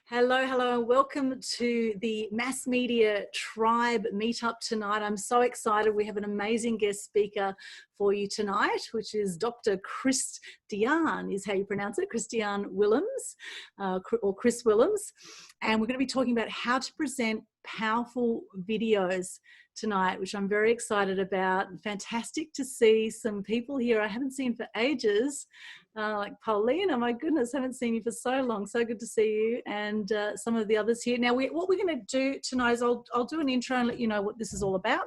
Hello, hello, and welcome to the Mass Media Tribe Meetup tonight. I'm so excited. We have an amazing guest speaker for you tonight, which is Dr. Christiaan, is how you pronounce it, Christiaan Willems, or Chris Willems. And we're going to be talking about how to present powerful videos tonight, which I'm very excited about. Fantastic to see some people here I haven't seen for ages, like Pauline. Oh my goodness, haven't seen you for so long. So good to see you, and some of the others here. Now, what we're going to do tonight is I'll do an intro and let you know what this is all about,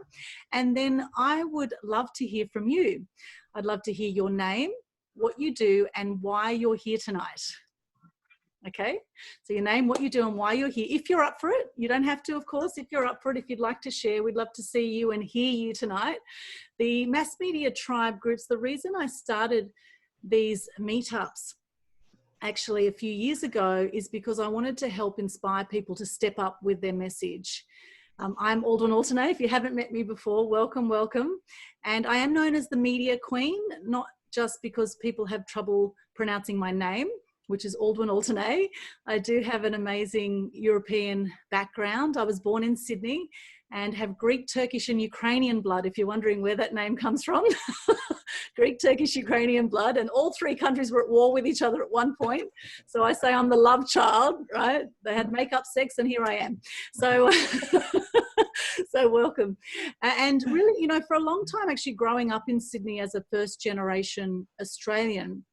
and then I would love to hear from you. I'd love to hear your name, what you do, and why you're here tonight. Okay, so your name, what you do, and why you're here. If you're up for it, you don't have to, of course. If you're up for it, if you'd like to share, we'd love to see you and hear you tonight. The Mass Media Tribe groups, the reason I started these meetups actually a few years ago is because I wanted to help inspire people to step up with their message. I'm Aldwin Alternate. If you haven't met me before, welcome, welcome. And I am known as the Media Queen, not just because people have trouble pronouncing my name, which is Aldwin Alternate. I do have an amazing European background. I was born in Sydney and have Greek, Turkish, and Ukrainian blood, if you're wondering where that name comes from. Greek, Turkish, Ukrainian blood, and all three countries were at war with each other at one point. So I say I'm the love child, right? They had make-up sex, and here I am. So, so welcome. And really, you know, for a long time, actually growing up in Sydney as a first-generation Australian,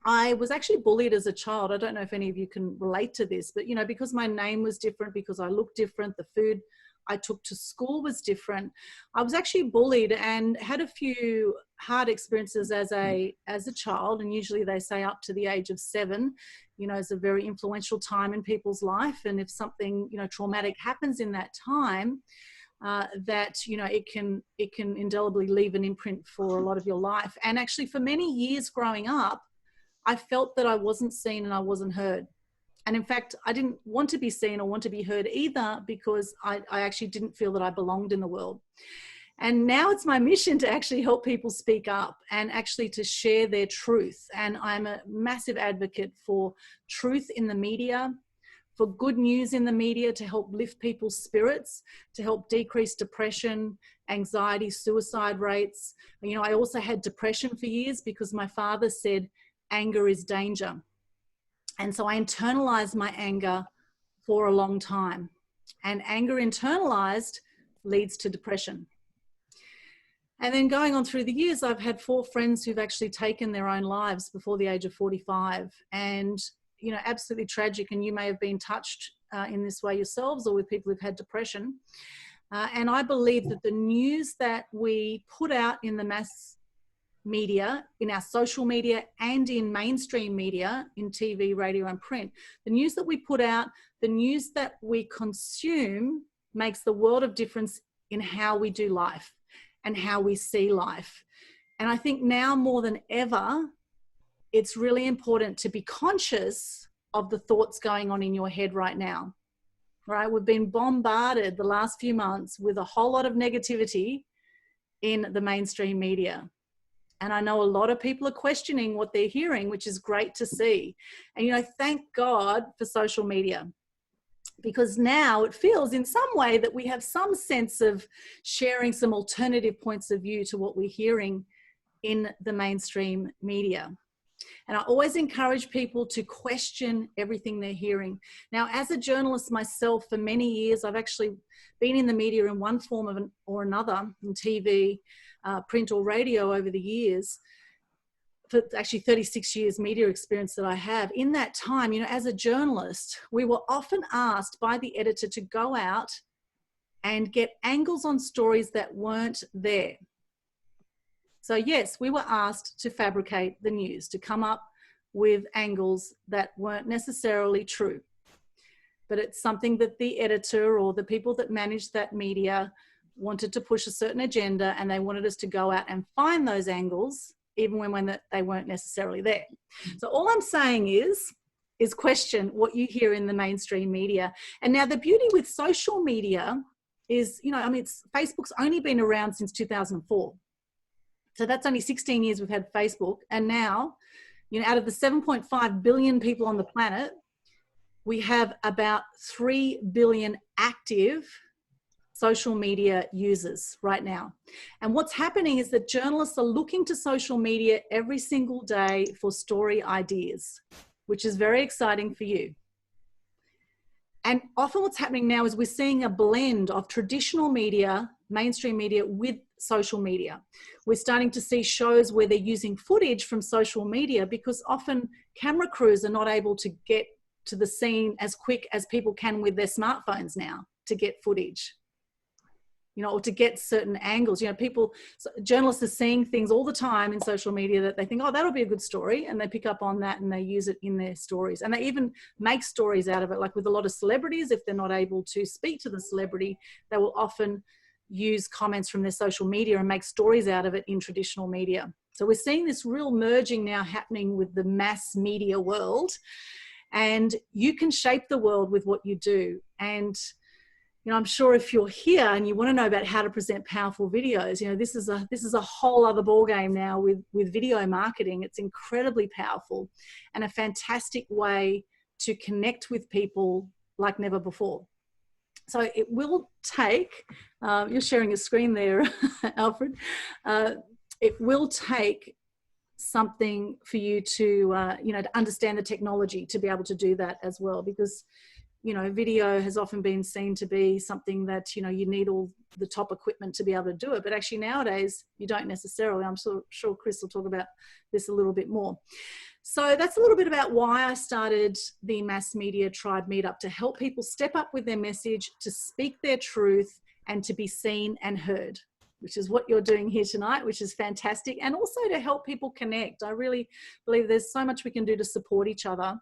I was actually bullied as a child. I don't know if any of you can relate to this, but, you know, because my name was different, because I looked different, the food I took to school was different, I was actually bullied and had a few hard experiences as a child. And usually they say up to the age of 7, you know, is a very influential time in people's life. And if something, you know, traumatic happens in that time, that, you know, it can indelibly leave an imprint for a lot of your life. And actually for many years growing up, I felt that I wasn't seen and I wasn't heard. And in fact, I didn't want to be seen or want to be heard either, because I actually didn't feel that I belonged in the world. And now it's my mission to actually help people speak up and actually to share their truth. And I'm a massive advocate for truth in the media, for good news in the media, to help lift people's spirits, to help decrease depression, anxiety, suicide rates. You know, I also had depression for years because my father said, anger is danger. And so I internalized my anger for a long time. And anger internalized leads to depression. And then going on through the years, I've had 4 friends who've actually taken their own lives before the age of 45. And, you know, absolutely tragic. And you may have been touched in this way yourselves, or with people who've had depression. And I believe that the news that we put out in the mass media, in our social media, and in mainstream media, in TV, radio, and print, the news that we put out, the news that we consume, makes the world of difference in how we do life and how we see life. And I think now more than ever, it's really important to be conscious of the thoughts going on in your head right now. Right? We've been bombarded the last few months with a whole lot of negativity in the mainstream media. And I know a lot of people are questioning what they're hearing, which is great to see. And, you know, thank God for social media, because now it feels in some way that we have some sense of sharing some alternative points of view to what we're hearing in the mainstream media. And I always encourage people to question everything they're hearing. Now, as a journalist myself, for many years, I've actually been in the media in one form or another, in TV, print or radio over the years, for actually 36 years media experience that I have. In that time, you know, as a journalist, we were often asked by the editor to go out and get angles on stories that weren't there. So yes, we were asked to fabricate the news, to come up with angles that weren't necessarily true. But it's something that the editor or the people that managed that media wanted to push a certain agenda, and they wanted us to go out and find those angles, even when they weren't necessarily there. So all I'm saying is question what you hear in the mainstream media. And now the beauty with social media is, you know, I mean, Facebook's only been around since 2004. So that's only 16 years we've had Facebook. And now, you know, out of the 7.5 billion people on the planet, we have about 3 billion active social media users right now. And what's happening is that journalists are looking to social media every single day for story ideas, which is very exciting for you. And often what's happening now is we're seeing a blend of traditional media, mainstream media, with social media. We're starting to see shows where they're using footage from social media because often camera crews are not able to get to the scene as quick as people can with their smartphones now to get footage, you know, or to get certain angles. You know, journalists are seeing things all the time in social media that they think, oh, that'll be a good story. And they pick up on that and they use it in their stories. And they even make stories out of it. Like with a lot of celebrities, if they're not able to speak to the celebrity, they will often use comments from their social media and make stories out of it in traditional media. So we're seeing this real merging now happening with the mass media world. And you can shape the world with what you do. And you know, I'm sure if you're here and you want to know about how to present powerful videos, you know, this is a whole other ballgame now with video marketing. It's incredibly powerful and a fantastic way to connect with people like never before. So it will take, you're sharing a screen there, Alfred. It will take something for you to, you know, to understand the technology to be able to do that as well, because you know, video has often been seen to be something that, you know, you need all the top equipment to be able to do it. But actually nowadays, you don't necessarily. I'm sure Chris will talk about this a little bit more. So that's a little bit about why I started the Mass Media Tribe Meetup, to help people step up with their message, to speak their truth, and to be seen and heard, which is what you're doing here tonight, which is fantastic. And also to help people connect. I really believe there's so much we can do to support each other.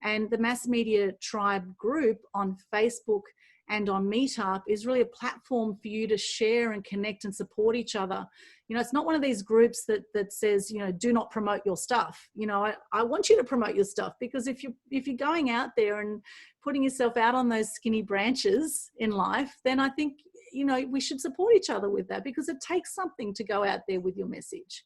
And the Mass Media Tribe group on Facebook and on Meetup is really a platform for you to share and connect and support each other. You know, it's not one of these groups that says, you know, do not promote your stuff. You know, I want you to promote your stuff, because if you're going out there and putting yourself out on those skinny branches in life, then I think, you know, we should support each other with that, because it takes something to go out there with your message.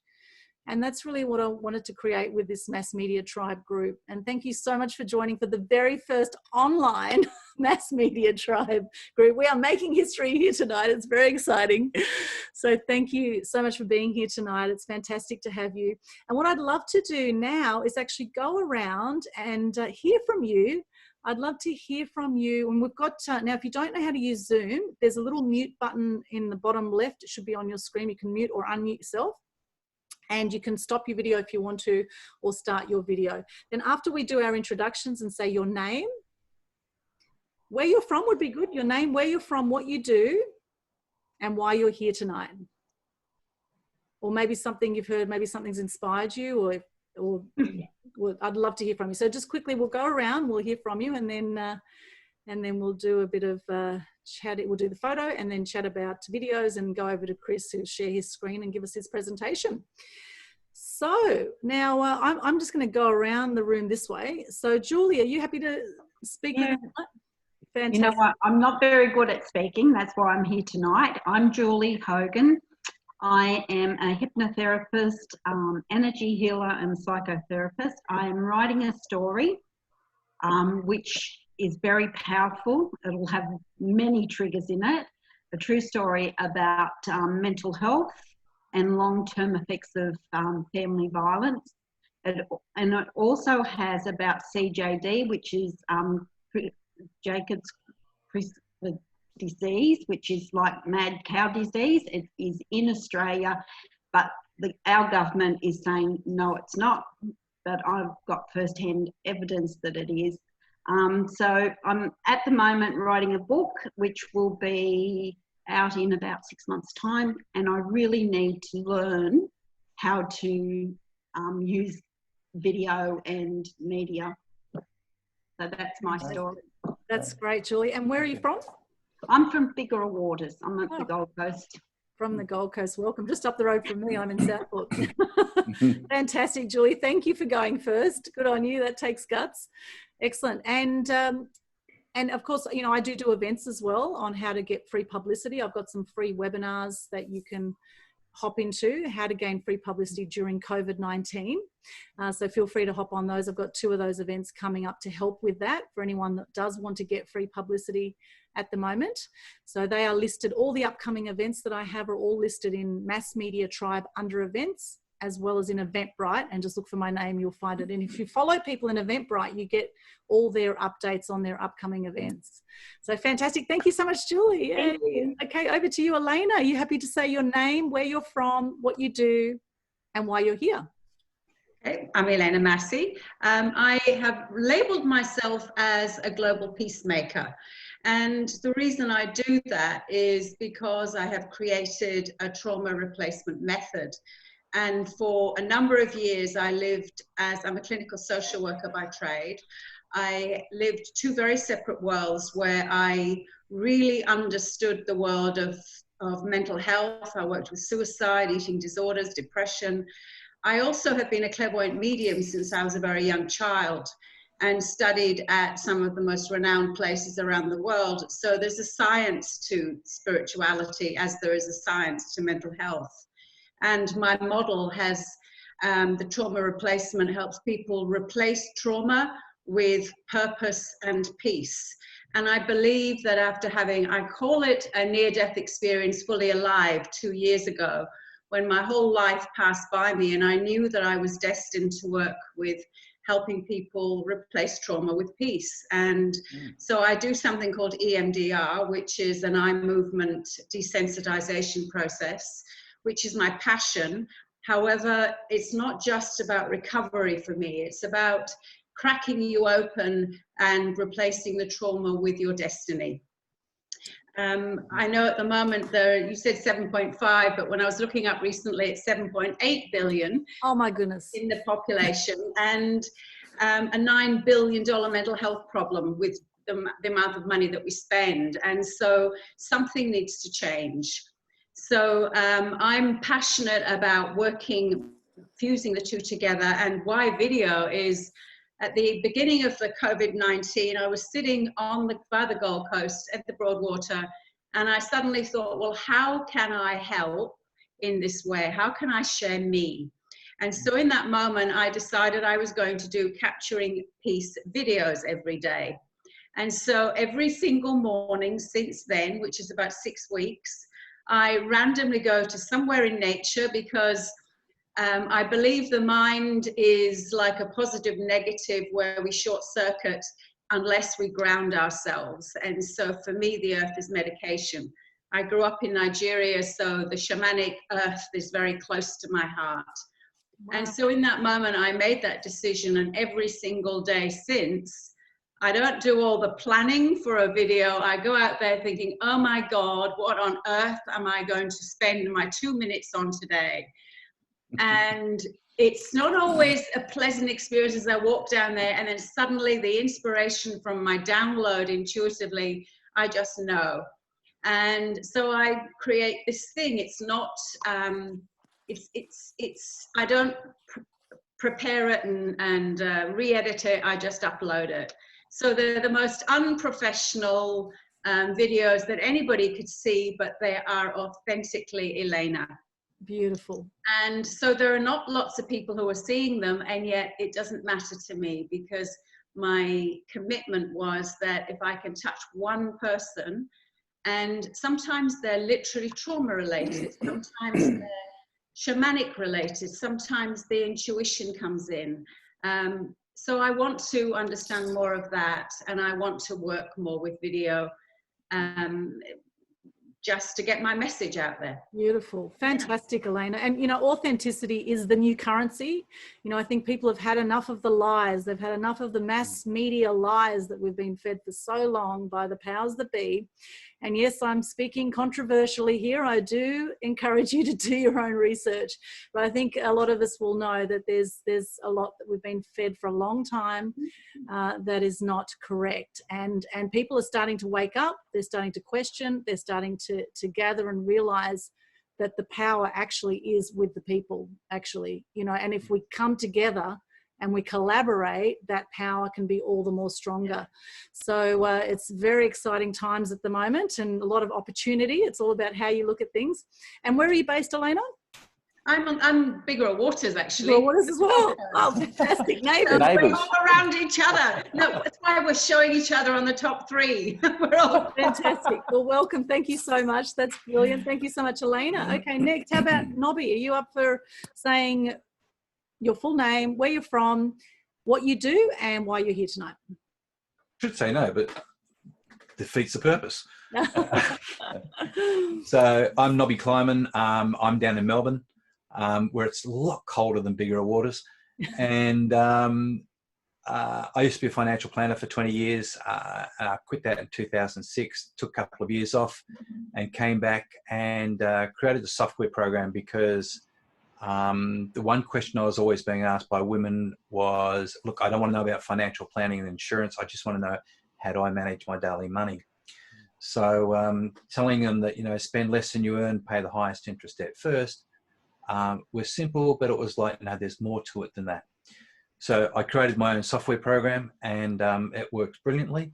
And that's really what I wanted to create with this Mass Media Tribe group. And thank you so much for joining for the very first online Mass Media Tribe group. We are making history here tonight. It's very exciting. So thank you so much for being here tonight. It's fantastic to have you. And what I'd love to do now is actually go around and hear from you. I'd love to hear from you. And we've got, now if you don't know how to use Zoom, there's a little mute button in the bottom left. It should be on your screen. You can mute or unmute yourself. And you can stop your video if you want to, or start your video. Then after we do our introductions and say your name, where you're from would be good. Your name, where you're from, what you do, and why you're here tonight. Or maybe something you've heard, maybe something's inspired you, or I'd love to hear from you. So just quickly, we'll go around, we'll hear from you, and then we'll do a bit of chat. We'll do the photo and then chat about videos and go over to Chris, who'll share his screen and give us his presentation. So now I'm just going to go around the room this way. So Julie, are you happy to speak? Yeah. Fantastic. You know what? I'm not very good at speaking. That's why I'm here tonight. I'm Julie Hogan. I am a hypnotherapist, energy healer and psychotherapist. I am writing a story which is very powerful. It'll have many triggers in it. A true story about mental health and long-term effects of family violence. And it also has about CJD, which is Jacob's disease, which is like mad cow disease. It is in Australia, but our government is saying, no, it's not. But I've got first-hand evidence that it is. So I'm at the moment writing a book which will be out in about 6 months' time, and I really need to learn how to use video and media. So that's my story. That's great, Julie. And where are you from? I'm from Bigger Waters. I'm at the Gold Coast. From the Gold Coast. Welcome. Just up the road from me. I'm in Southport. Fantastic, Julie. Thank you for going first. Good on you. That takes guts. Excellent. And of course, you know, I do events as well on how to get free publicity. I've got some free webinars that you can hop into, how to gain free publicity during COVID-19. So feel free to hop on those. I've got 2 of those events coming up to help with that for anyone that does want to get free publicity at the moment. So they are listed, all the upcoming events that I have are all listed in Mass Media Tribe under events, as well as in Eventbrite, and just look for my name, you'll find it. And if you follow people in Eventbrite, you get all their updates on their upcoming events. So fantastic. Thank you so much, Julie. Thank you. Okay, over to you, Elena. Are you happy to say your name, where you're from, what you do, and why you're here? Okay, I'm Elena Massey. I have labeled myself as a global peacemaker. And the reason I do that is because I have created a trauma replacement method. And for a number of years, I'm a clinical social worker by trade. I lived 2 very separate worlds where I really understood the world of mental health. I worked with suicide, eating disorders, depression. I also have been a clairvoyant medium since I was a very young child and studied at some of the most renowned places around the world. So there's a science to spirituality as there is a science to mental health. And my model has the trauma replacement, helps people replace trauma with purpose and peace. And I believe that after having, I call it a near-death experience fully alive 2 years ago, when my whole life passed by me and I knew that I was destined to work with helping people replace trauma with peace. And so I do something called EMDR, which is an eye movement desensitization process, which is my passion. However, it's not just about recovery for me. It's about cracking you open and replacing the trauma with your destiny. I know at the moment you said 7.5, but when I was looking up recently, it's 7.8 billion. Oh my goodness. In the population, and a $9 billion mental health problem with the amount of money that we spend. And so something needs to change. So I'm passionate about fusing the 2 together, and why video is, at the beginning of the COVID-19, I was sitting by the Gold Coast at the Broadwater, and I suddenly thought, well, how can I help in this way? How can I share me? And so in that moment, I decided I was going to do capturing peace videos every day. And so every single morning since then, which is about 6 weeks, I randomly go to somewhere in nature, because I believe the mind is like a positive negative where we short circuit unless we ground ourselves. And so for me, the earth is medication. I grew up in Nigeria, so the shamanic earth is very close to my heart. Wow. And so in that moment, I made that decision, and every single day since, I don't do all the planning for a video. I go out there thinking, oh my God, what on earth am I going to spend my 2 minutes on today? And it's not always a pleasant experience as I walk down there, and then suddenly the inspiration from my download intuitively, I just know. And so I create this thing. It's not, I don't prepare it and re-edit it, I just upload it. So they're the most unprofessional videos that anybody could see, but they are authentically Elena. Beautiful. And so there are not lots of people who are seeing them, and yet it doesn't matter to me, because my commitment was that if I can touch one person, and sometimes they're literally trauma related, sometimes they're shamanic related, sometimes the intuition comes in. So I want to understand more of that, and I want to work more with video, just to get my message out there. Beautiful. Fantastic, Elena. And, you know, authenticity is the new currency. You know, I think people have had enough of the lies. They've had enough of the mass media lies that we've been fed for so long by the powers that be. And yes, I'm speaking controversially here. I do encourage you to do your own research. But I think a lot of us will know that there's a lot that we've been fed for a long time that is not correct. And people are starting to wake up. They're starting to question. They're starting to gather and realize that the power actually is with the people, actually. You know, and if we come together and we collaborate, that power can be all the more stronger. So it's very exciting times at the moment, and a lot of opportunity. It's all about how you look at things. And where are you based, Elena? I'm Bigger Waters, actually. Well, what is as well? Oh, fantastic. Neighbours. We're all around each other. No, that's why we're showing each other on the top 3. We're all fantastic. Well, welcome. Thank you so much. That's brilliant. Thank you so much, Elena. Okay, next, how about Nobby? Are you up for saying your full name, where you're from, what you do, and why you're here tonight? Should say no, but defeats the purpose. So I'm Nobby Kleiman. I'm down in Melbourne, where it's a lot colder than Bigger Waters. And I used to be a financial planner for 20 years. I quit that in 2006, took a couple of years off and came back and created a software program because the one question I was always being asked by women was, look, I don't want to know about financial planning and insurance. I just want to know, how do I manage my daily money? So telling them that, you know, spend less than you earn, pay the highest interest at first, was simple, but it was like, no, there's more to it than that. So I created my own software program, and it works brilliantly,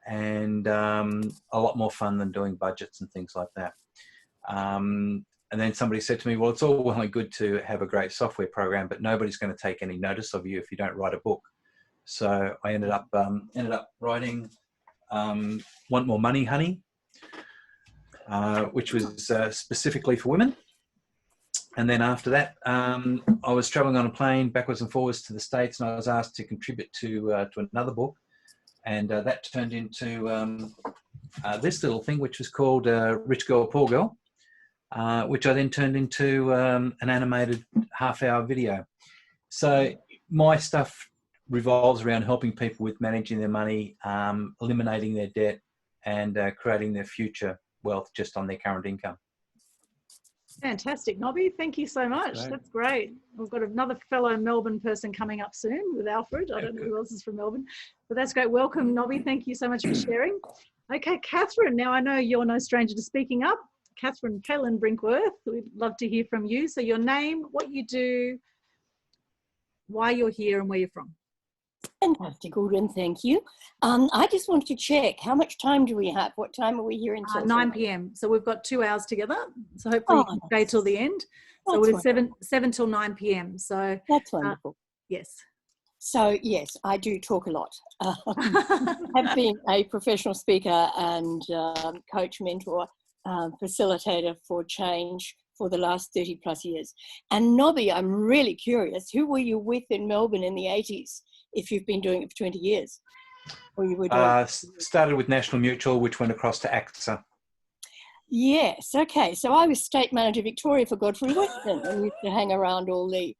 and a lot more fun than doing budgets and things like that. And then somebody said to me, well, it's all well and good to have a great software program, but nobody's going to take any notice of you if you don't write a book. So I ended up writing Want More Money, Honey, which was specifically for women. And then after that, I was traveling on a plane backwards and forwards to the States, and I was asked to contribute to another book. And that turned into this little thing, which was called Rich Girl, Poor Girl, which I then turned into an animated half-hour video. So my stuff revolves around helping people with managing their money, eliminating their debt, and creating their future wealth just on their current income. Fantastic, Nobby. Thank you so much. Great. That's great. We've got another fellow Melbourne person coming up soon with Alfred. I don't know who else is from Melbourne, but that's great. Welcome, Nobby. Thank you so much for sharing. Okay, Catherine. Now I know you're no stranger to speaking up. Catherine Kellen Brinkworth, we'd love to hear from you. So your name, what you do, why you're here, and where you're from. Fantastic, Aldrin, thank you. I just wanted to check, how much time do we have? What time are we here until? 9 p.m. So we've got 2 hours together. So hopefully you can stay till the end. So it's 7 till 9 p.m. So that's wonderful. Yes. So yes, I do talk a lot. I've been a professional speaker and coach, mentor, facilitator for change for the last 30 plus years. And Nobby, I'm really curious, who were you with in Melbourne in the 80s if you've been doing it for 20 years? Or you were doing started with National Mutual, which went across to AXA. Yes, okay. So I was State Manager Victoria for Godfrey Weston and used to hang around all the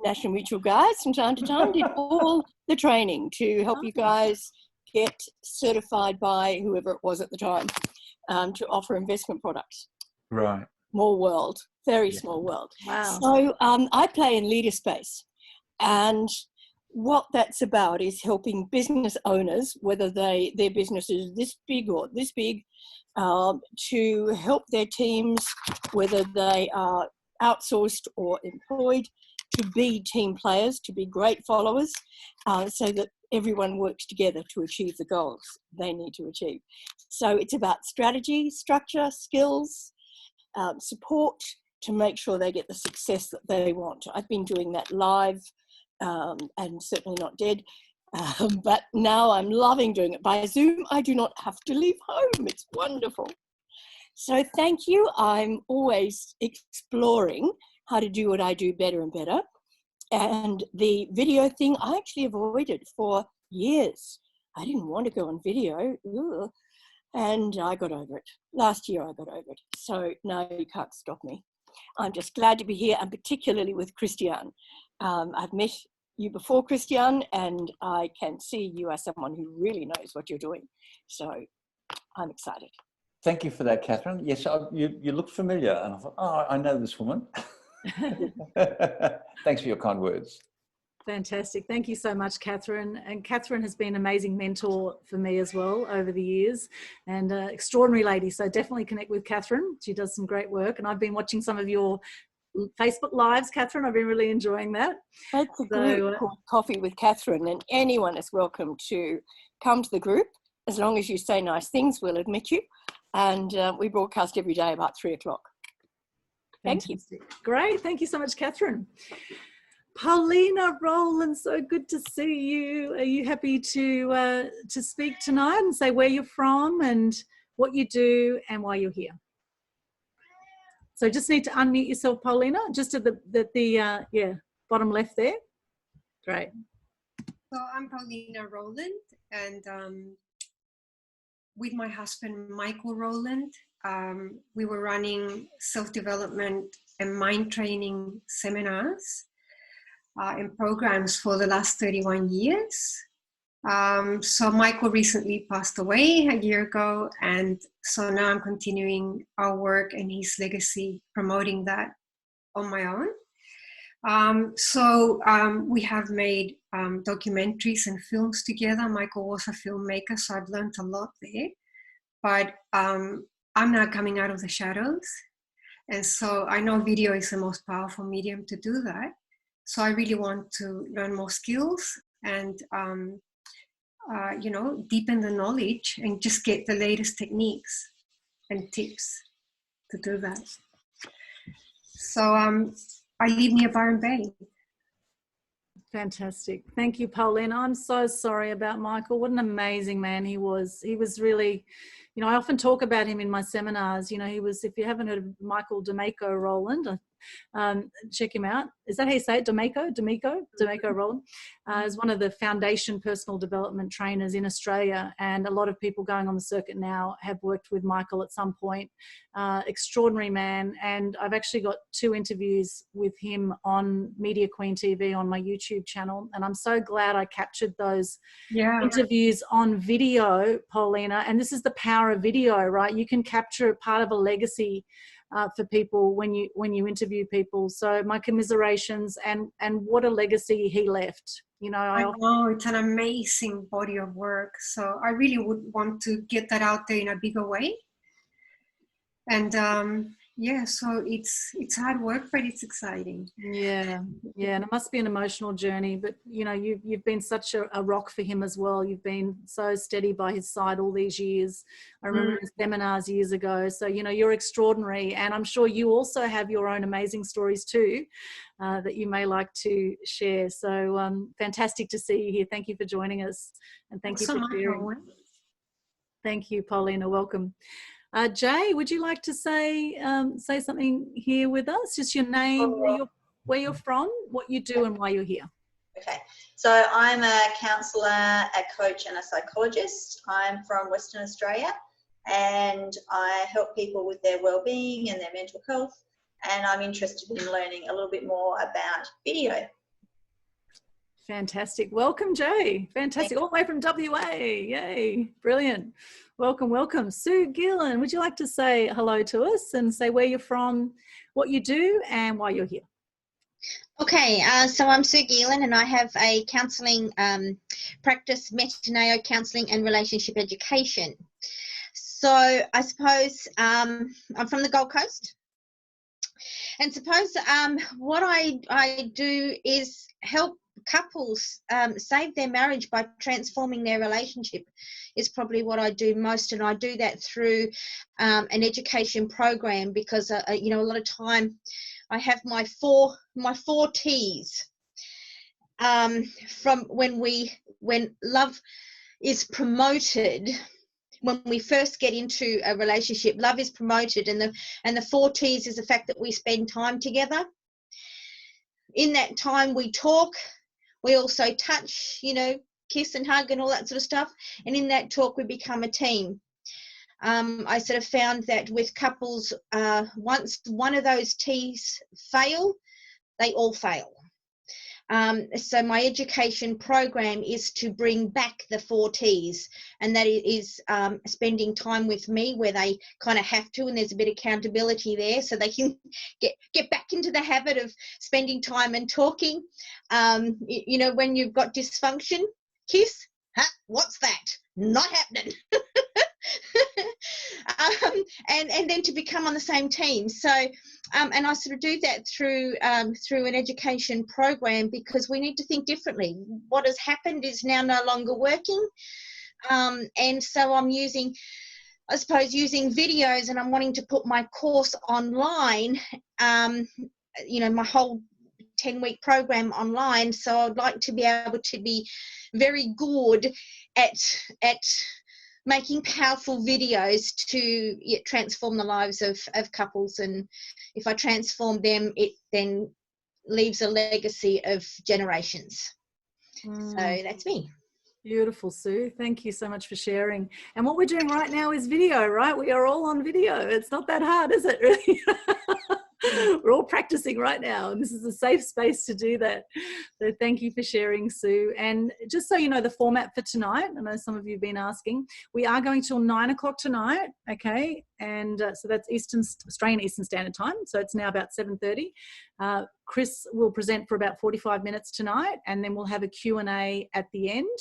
National Mutual guys from time to time, did all the training to help you guys get certified by whoever it was at the time to offer investment products. Right. Small world, very small world. Wow. So I play in leader space, and what that's about is helping business owners, whether their business is this big or this big, to help their teams, whether they are outsourced or employed, to be team players, to be great followers, so that everyone works together to achieve the goals they need to achieve. So it's about strategy, structure, skills, support to make sure they get the success that they want. I've been doing that live and certainly not dead, but now I'm loving doing it by Zoom. I do not have to leave home. It's wonderful. So thank you. I'm always exploring how to do what I do better and better. And the video thing, I actually avoided for years. I didn't want to go on video. Ugh. And I got over it. Last year I got over it. So no, you can't stop me. I'm just glad to be here, and particularly with Christiaan. I've met you before, Christiaan, and I can see you are someone who really knows what you're doing. So I'm excited. Thank you for that, Catherine. Yes, you look familiar. And I thought, oh, I know this woman. Thanks for your kind words. Fantastic. Thank you so much, Catherine. And Catherine has been an amazing mentor for me as well over the years, and extraordinary lady. So definitely connect with Catherine. She does some great work. And I've been watching some of your Facebook lives, Catherine. I've been really enjoying that. That's a group called Coffee with Catherine, and anyone is welcome to come to the group. As long as you say nice things, we'll admit you. And we broadcast every day about 3 o'clock. Thank you. Great. Thank you so much, Catherine. Paulina Rowland, so good to see you. Are you happy to speak tonight and say where you're from and what you do and why you're here? So just need to unmute yourself, Paulina, just at the bottom left there. Great. So I'm Paulina Rowland, and with my husband, Michael Rowland, we were running self-development and mind training seminars and programs for the last 31 years. So Michael recently passed away a year ago, and so now I'm continuing our work and his legacy, promoting that on my own. We have made documentaries and films together. Michael was a filmmaker, so I've learned a lot there. But I'm now coming out of the shadows. And so I know video is the most powerful medium to do that. So I really want to learn more skills and, deepen the knowledge and just get the latest techniques and tips to do that. So I live near Byron Bay. Fantastic. Thank you, Paulina. I'm so sorry about Michael. What an amazing man he was. He was really, I often talk about him in my seminars. He was, if you haven't heard of Michael D'Amico Rowland, check him out. Is that how you say it? D'Amico Rowland is one of the foundation personal development trainers in Australia, and a lot of people going on the circuit now have worked with Michael at some point. Extraordinary man, and I've actually got 2 interviews with him on Media Queen TV on my YouTube channel, and I'm so glad I captured those interviews on video, Paulina. And this is the power of video, right? You can capture part of a legacy for people when you interview people. So my commiserations, and what a legacy he left. I know it's an amazing body of work. So I really would want to get that out there in a bigger way. And so it's hard work, but it's exciting. Yeah, and it must be an emotional journey. But you've been such a rock for him as well. You've been so steady by his side all these years. I remember his seminars years ago. So you're extraordinary, and I'm sure you also have your own amazing stories too that you may like to share. So fantastic to see you here. Thank you for joining us, and thank you for sharing. Thank you, Paulina. Welcome. Jay, would you like to say something here with us? Just your name, where you're from, what you do, and why you're here. Okay, so I'm a counsellor, a coach, and a psychologist. I'm from Western Australia, and I help people with their well-being and their mental health. And I'm interested in learning a little bit more about video. Fantastic. Welcome, Jay. Fantastic. All the way from WA. Yay. Brilliant. Welcome. Sue Gillen, would you like to say hello to us and say where you're from, what you do, and why you're here? Okay, so I'm Sue Gillen, and I have a counselling practice, Metaneo Counselling and Relationship Education. So I suppose I'm from the Gold Coast. And suppose what I do is help couples save their marriage by transforming their relationship is probably what I do most, and I do that through an education program because a lot of time I have my four T's from when love is promoted. When we first get into a relationship, love is promoted, and the 4 T's is the fact that we spend time together. In that time we talk, we also touch, kiss and hug and all that sort of stuff. And in that talk, we become a team. I sort of found that with couples, once one of those T's fail, they all fail. So my education program is to bring back the 4 T's, and that is spending time with me where they kind of have to, and there's a bit of accountability there so they can get back into the habit of spending time and talking. When you've got dysfunction, kiss, what's that? Not happening. And then to become on the same team. So and I sort of do that through an education program, because we need to think differently. What has happened is now no longer working, and so I'm using I suppose, using videos, and I'm wanting to put my course online, you know, my whole 10-week program online. So I'd like to be able to be very good at making powerful videos to transform the lives of couples. And if I transform them, it then leaves a legacy of generations. So that's me. Beautiful, Sue. Thank you so much for sharing. And what we're doing right now is video, right? We are all on video. It's not that hard, is it, really? We're all practicing right now, and this is a safe space to do that. So thank you for sharing, Sue. And just so you know the format for tonight, I know some of you have been asking, we are going till 9 o'clock tonight, okay? And so that's Australian Eastern Standard Time, so it's now about 7:30. Chris will present for about 45 minutes tonight, and then we'll have a Q&A at the end.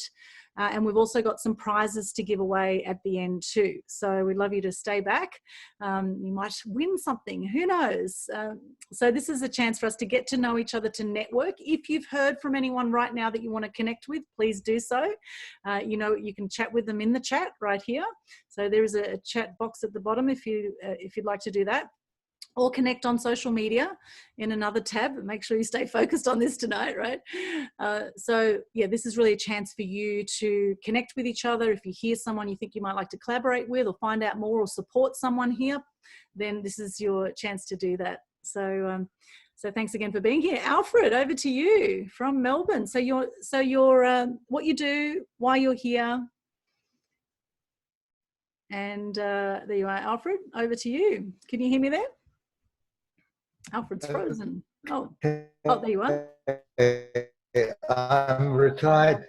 And we've also got some prizes to give away at the end too. So we'd love you to stay back. You might win something, who knows? So this is a chance for us to get to know each other, to network. If you've heard from anyone right now that you want to connect with, please do so. You know, you can chat with them in the chat right here. So there is a chat box at the bottom if you'd like to do that. Or connect on social media in another tab. Make sure you stay focused on this tonight, right? So yeah, this is really a chance for you to connect with each other. If you hear someone you think you might like to collaborate with or find out more or support someone here, then this is your chance to do that. So thanks again for being here. Alfred, over to you from Melbourne. So you're what you do, why you're here. And there you are, Alfred, over to you. Can you hear me there? Alfred's frozen. Oh, there you are. I'm retired.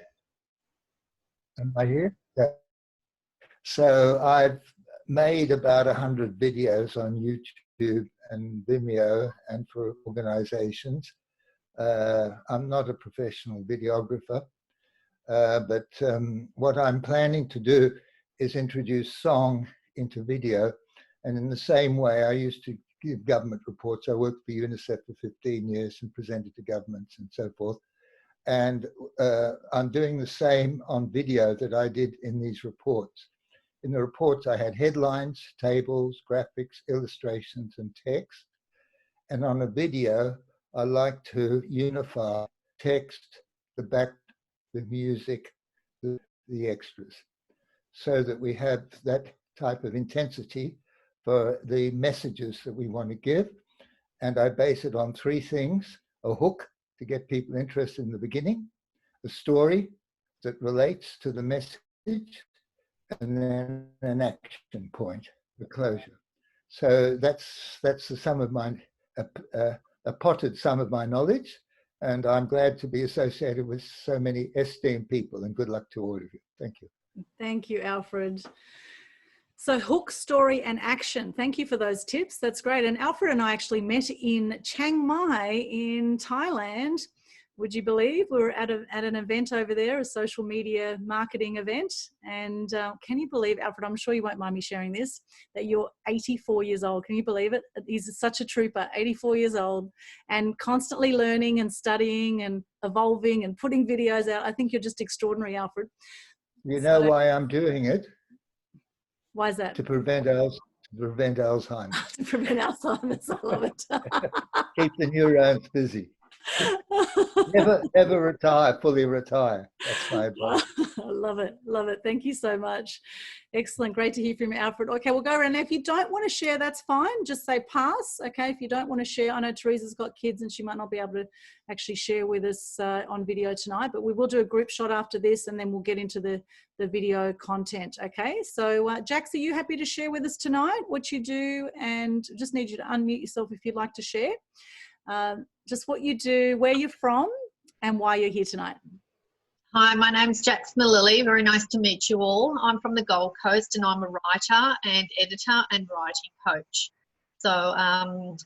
Am I here? Yeah. So I've made about 100 videos on YouTube and Vimeo and for organizations. I'm not a professional videographer, but what I'm planning to do is introduce song into video. And in the same way, I used to give government reports. I worked for UNICEF for 15 years and presented to governments and so forth. And I'm doing the same on video that I did in these reports. In the reports, I had headlines, tables, graphics, illustrations, and text. And on a video, I like to unify text, the back, the music, the extras, so that we have that type of intensity for the messages that we want to give. And I base it on 3 things: a hook to get people interested in the beginning, a story that relates to the message, and then an action point, the closure. So that's the sum of my, a potted sum of my knowledge. And I'm glad to be associated with so many esteemed people, and good luck to all of you. Thank you. Thank you, Alfred. So hook, story, and action. Thank you for those tips. That's great. And Alfred and I actually met in Chiang Mai in Thailand. Would you believe? We were at an event over there, a social media marketing event. And can you believe, Alfred, I'm sure you won't mind me sharing this, that you're 84 years old. Can you believe it? He's such a trooper, 84 years old, and constantly learning and studying and evolving and putting videos out. I think you're just extraordinary, Alfred. You know why I'm doing it? Why is that? To prevent Alzheimer's. To prevent Alzheimer's. I love it. Keep the neurons busy. Never retire, fully retire. That's my advice. I love it. Love it. Thank you so much. Excellent. Great to hear from you, Alfred. Okay, we'll go around now. If you don't want to share, that's fine. Just say pass. Okay, if you don't want to share, I know Teresa's got kids and she might not be able to actually share with us on video tonight, but we will do a group shot after this and then we'll get into the video content. Okay, so Jax, are you happy to share with us tonight what you do? And just need you to unmute yourself if you'd like to share. Just what you do, where you're from, and why you're here tonight. Hi, my name's Jax Malili. Very nice to meet you all. I'm from the Gold Coast and I'm a writer and editor and writing coach. So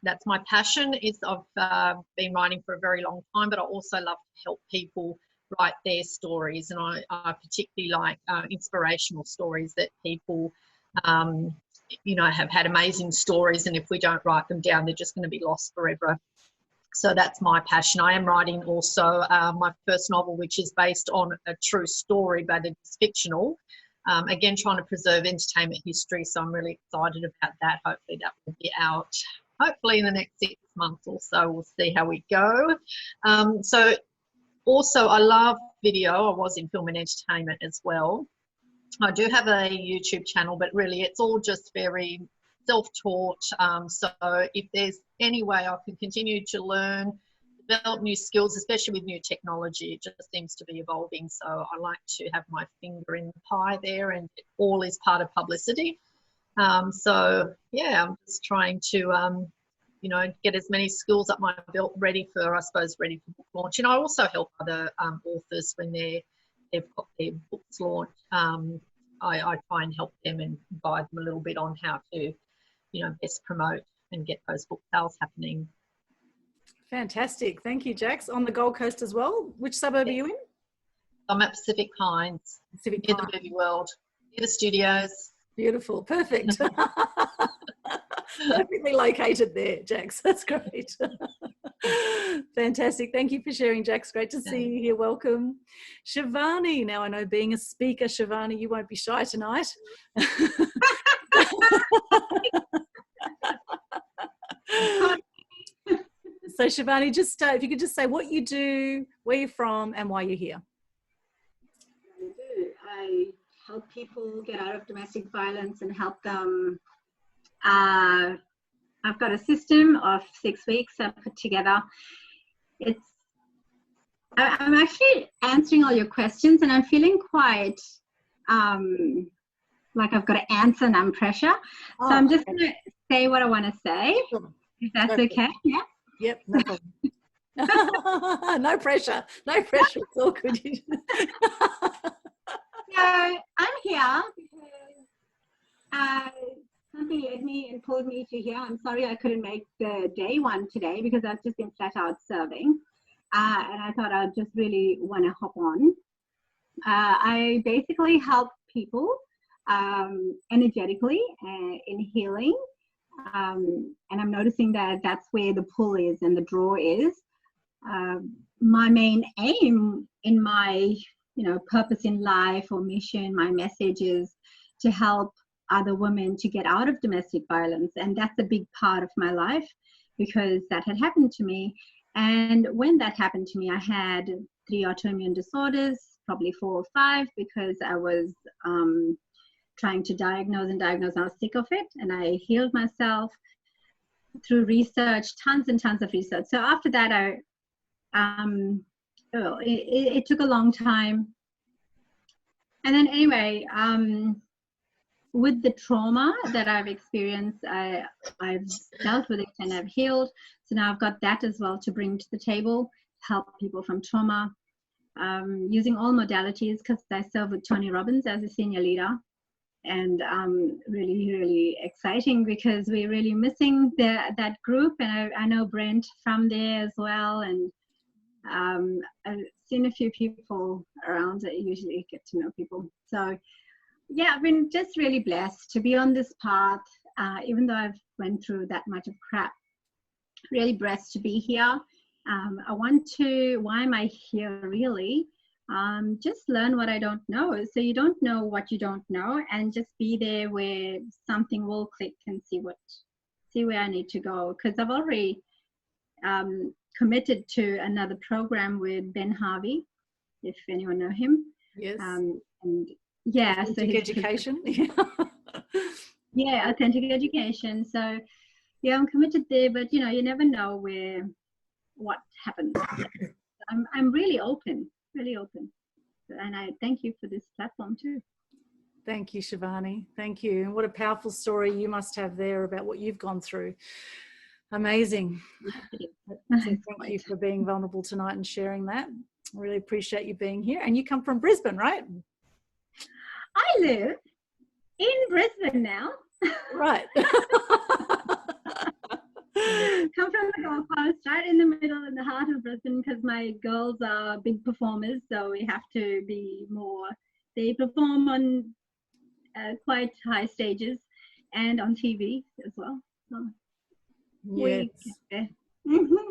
that's my passion. I've been writing for a very long time, but I also love to help people write their stories. And I particularly like inspirational stories that people, you know, have had amazing stories. And if we don't write them down, they're just going to be lost forever. So that's my passion. I am writing also my first novel, which is based on a true story, but it's fictional. Again, trying to preserve entertainment history, so I'm really excited about that. Hopefully that will be out hopefully in the next 6 months or so. We'll see how we go. So also I love video. I was in film and entertainment as well. I do have a YouTube channel, but really it's all just very self-taught. So if there's any way I can continue to learn, develop new skills, especially with new technology, it just seems to be evolving. So I like to have my finger in the pie there, and it all is part of publicity. So yeah, I'm just trying to, you know, get as many skills up my belt ready for, I suppose, ready for book launch. And I also help other authors when they've got their books launched. I try and help them and guide them a little bit on how to, you know, best promote and get those book sales happening. Fantastic. Thank you, Jax. On the Gold Coast as well. Which suburb are you in? I'm at Pacific Pines, Pacific near Pines. the movie world, near the studios. Beautiful. Perfect. Perfectly located there, Jax. That's great. Fantastic. Thank you for sharing, Jax. Great to see you here. Welcome. Shivani. Now, I know being a speaker, Shivani, you won't be shy tonight. So Shivani, just if you could just say what you do, where you're from, and why you're here. I help people get out of domestic violence and help them. I've got a system of 6 weeks I put together. I'm actually answering all your questions, and I'm feeling quite like I've got to answer and I'm pressure. So I'm just going to say what I want to say, if that's okay. Yeah. Yep, no problem. No pressure. No pressure. It's all good. So I'm here because something led me and pulled me to here. I'm sorry I couldn't make the day one today because I've just been flat out serving. And I thought I'd just really want to hop on. I basically help people energetically in healing. And I'm noticing that that's where the pull is and the draw is. My main aim in my, purpose in life or mission, my message is to help other women to get out of domestic violence. And that's a big part of my life because that had happened to me. And when that happened to me, I had 3 autoimmune disorders, probably 4 or 5, because I was trying to diagnose. I was sick of it, and I healed myself through research, tons and tons of research. So after that, it took a long time. And then anyway, with the trauma that I've experienced, I've dealt with it and I've healed. So now I've got that as well to bring to the table, help people from trauma, using all modalities, because I serve with Tony Robbins as a senior leader. And really, really exciting because we're really missing that group. And I know Brent from there as well. And I've seen a few people around that usually get to know people. So yeah, I've been just really blessed to be on this path, even though I've went through that much of crap. Really blessed to be here. Why am I here really? Just learn what I don't know. So you don't know what you don't know, and just be there where something will click and see where I need to go. Because I've already committed to another program with Ben Harvey, if anyone know him. Yes. And yeah, authentic education. Yeah, authentic education. So yeah, I'm committed there, but you never know what happens. I'm really open. And I thank you for this platform too. Thank you, Shivani. Thank you. And what a powerful story you must have there about what you've gone through. Amazing. Thank you for being vulnerable tonight and sharing that. I really appreciate you being here. And you come from Brisbane, right? I live in Brisbane now. Right. Come from the Gold Coast, right in the middle, in the heart of Brisbane, because my girls are big performers, so we have to be more. They perform on quite high stages and on TV as well. So yes.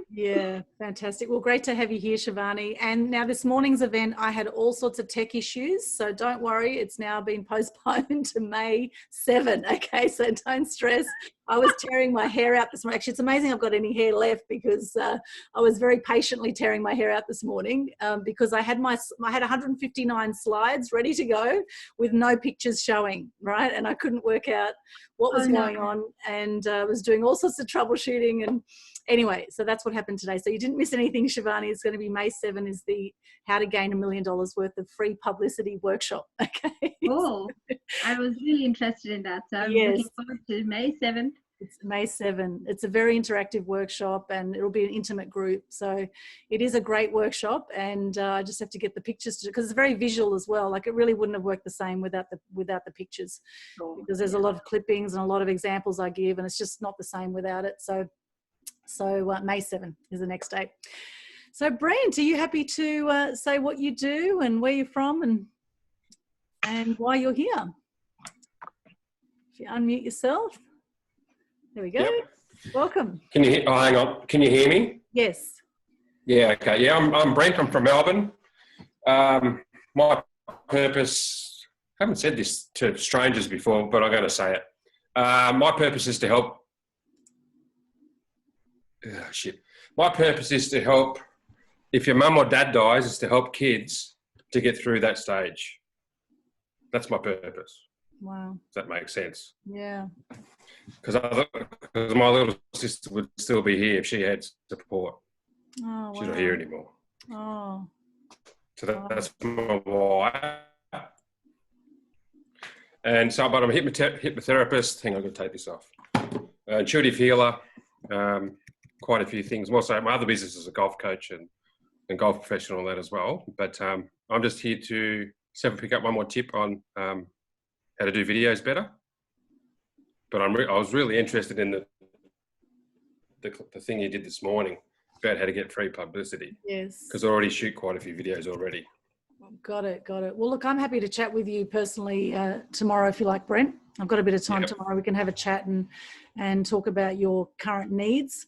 Yeah, fantastic. Well, great to have you here, Shivani. And now this morning's event, I had all sorts of tech issues. So don't worry, it's now been postponed to May 7. Okay, so don't stress. I was tearing my hair out this morning. Actually, it's amazing I've got any hair left because I was very patiently tearing my hair out this morning because I had 159 slides ready to go with no pictures showing, right? And I couldn't work out what was going on, and I was doing all sorts of troubleshooting. And anyway, so that's what happened today. So you didn't miss anything, Shivani. It's going to be May 7 is the How to Gain $1 Million worth of free publicity workshop. Okay. Oh, I was really interested in that. So I'm looking forward to May 7th. It's May 7. It's a very interactive workshop and it'll be an intimate group. So it is a great workshop, and I just have to get the pictures because it's very visual as well. Like it really wouldn't have worked the same without the pictures, because there's a lot of clippings and a lot of examples I give, and it's just not the same without it. So May 7 is the next date. So Brent, are you happy to say what you do and where you're from and why you're here? If you unmute yourself. There we go. Yep. Welcome. Can you hear? Oh, hang on. Can you hear me? Yes. Yeah. Okay. Yeah. I'm Brent. I'm from Melbourne. My purpose. I haven't said this to strangers before, but I'm going to say it. My purpose is to help. Oh, shit. My purpose is to help. If your mum or dad dies, is to help kids to get through that stage. That's my purpose. Wow. Does that make sense? Yeah. Because my little sister would still be here if she had support. Oh, wow. She's not here anymore. Oh. So that's my why. And so, but I'm a hypnotherapist. Hang on, I'm going to take this off. Intuitive healer. Quite a few things. Also, my other business is a golf coach and golf professional and that as well. But I'm just here to pick up one more tip on how to do videos better. But I was really interested in the thing you did this morning about how to get free publicity. Yes. Because I already shoot quite a few videos already. Got it. Well, look, I'm happy to chat with you personally tomorrow if you like, Brent. I've got a bit of time tomorrow. We can have a chat and talk about your current needs.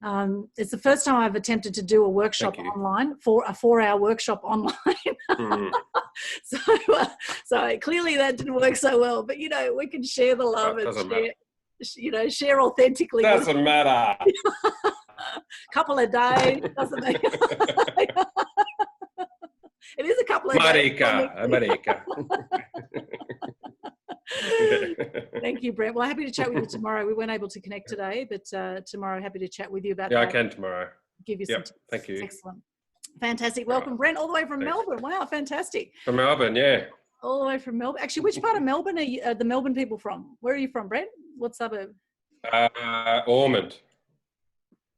It's the first time I've attempted to do a workshop online, for a 4-hour workshop online. So clearly that didn't work so well, but we can share the love and share authentically. Doesn't matter. Couple of days, doesn't make it is a couple of days. Marika. Thank you, Brent. Well, happy to chat with you tomorrow. We weren't able to connect today, but tomorrow happy to chat with you about that. Yeah, I can tomorrow. Give you some tips. Thank you. Excellent. Fantastic. Welcome, Brent, all the way from Melbourne. Wow, fantastic. From Melbourne, yeah. All the way from Melbourne. Actually, which part of Melbourne are the Melbourne people from? Where are you from, Brent? What suburb? Ormond.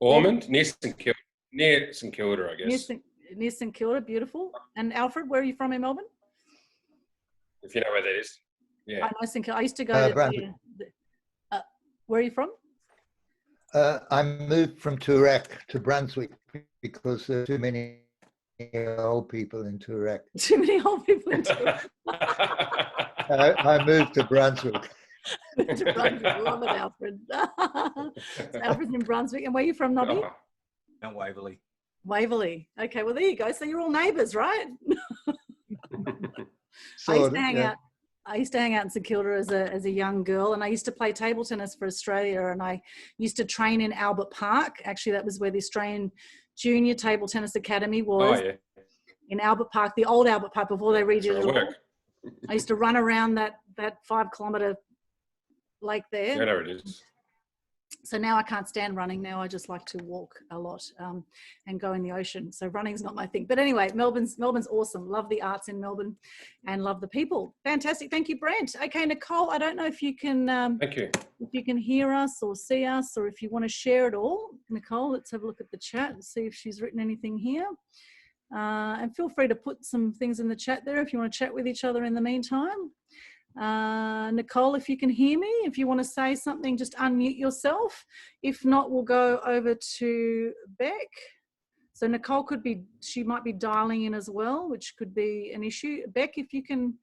Near St Kilda, I guess. Near St Kilda, beautiful. And Alfred, where are you from in Melbourne? If you know where that is. Yeah. I know St Kilda. I used to go to where are you from? I moved from Toorak to Brunswick because there are too many old people in Toorak. Too many old people in Toorak. I moved to Brunswick. To Brunswick. Love it, Alfred. So Alfred's in Brunswick. And where are you from, Nobby? Mount Waverley. Waverley. Okay, well, there you go. So you're all neighbours, right? I used to hang out in St Kilda as a young girl, and I used to play table tennis for Australia, and I used to train in Albert Park. Actually, that was where the Australian Junior Table Tennis Academy was. Oh, yeah. In Albert Park, the old Albert Park, before they redid it all. I used to run around that 5-kilometre lake there. Yeah, there it is. So now I can't stand running. Now I just like to walk a lot and go in the ocean. So running's not my thing. But anyway, Melbourne's awesome. Love the arts in Melbourne and love the people. Fantastic. Thank you, Brent. Okay, Nicole, I don't know if you can thank you. If you can hear us or see us, or if you want to share it all. Nicole, let's have a look at the chat and see if she's written anything here. And feel free to put some things in the chat there if you want to chat with each other in the meantime. Nicole, if you can hear me, if you want to say something, just unmute yourself. If not, we'll go over to Beck. So Nicole she might be dialing in as well, which could be an issue. Beck, if you can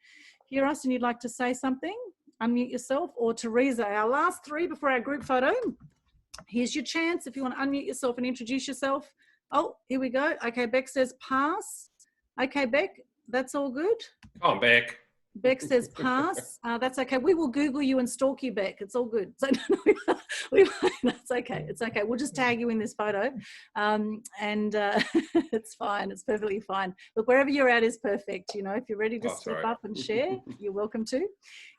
hear us and you'd like to say something, unmute yourself. Or Teresa, our last three before our group photo. Here's your chance if you want to unmute yourself and introduce yourself. Oh, here we go. Okay, Beck says pass. Okay, Beck, that's all good. Come on, Beck. Beck says pass. That's okay. We will Google you and stalk you, Beck. It's all good. So, that's okay. It's okay. We'll just tag you in this photo. It's fine. It's perfectly fine. Look, wherever you're at is perfect. You know, if you're ready to step up and share, you're welcome to.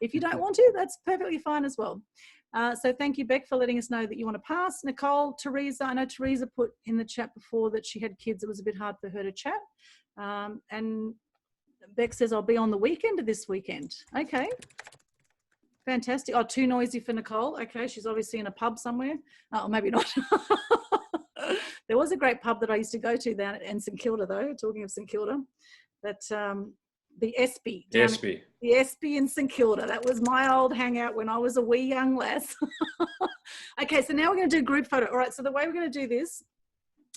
If you don't want to, that's perfectly fine as well. So thank you, Beck, for letting us know that you want to pass. Nicole, Teresa, I know Teresa put in the chat before that she had kids. It was a bit hard for her to chat. And Beck says, I'll be on the weekend of this weekend. Okay. Fantastic. Oh, too noisy for Nicole. Okay, she's obviously in a pub somewhere. Oh, maybe not. There was a great pub that I used to go to down in St Kilda, though, talking of St Kilda. That the Espy. The Espy. The Espy in St Kilda. That was my old hangout when I was a wee young lass. Okay, so now we're going to do group photo. All right, so the way we're going to do this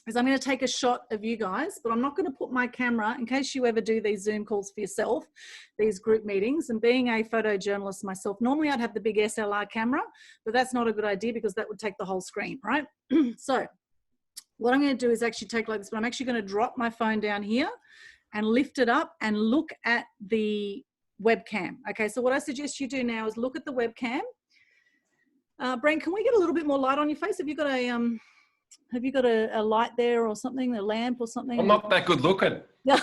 is I'm going to take a shot of you guys, but I'm not going to put my camera, in case you ever do these Zoom calls for yourself, these group meetings, and being a photojournalist myself, normally I'd have the big SLR camera, but that's not a good idea because that would take the whole screen, right? So what I'm going to do is actually take like this, but I'm actually going to drop my phone down here and lift it up and look at the webcam. Okay, so what I suggest you do now is look at the webcam. Brent, can we get a little bit more light on your face? Have you got a light there or something, a lamp or something? I'm not that good looking. Yeah.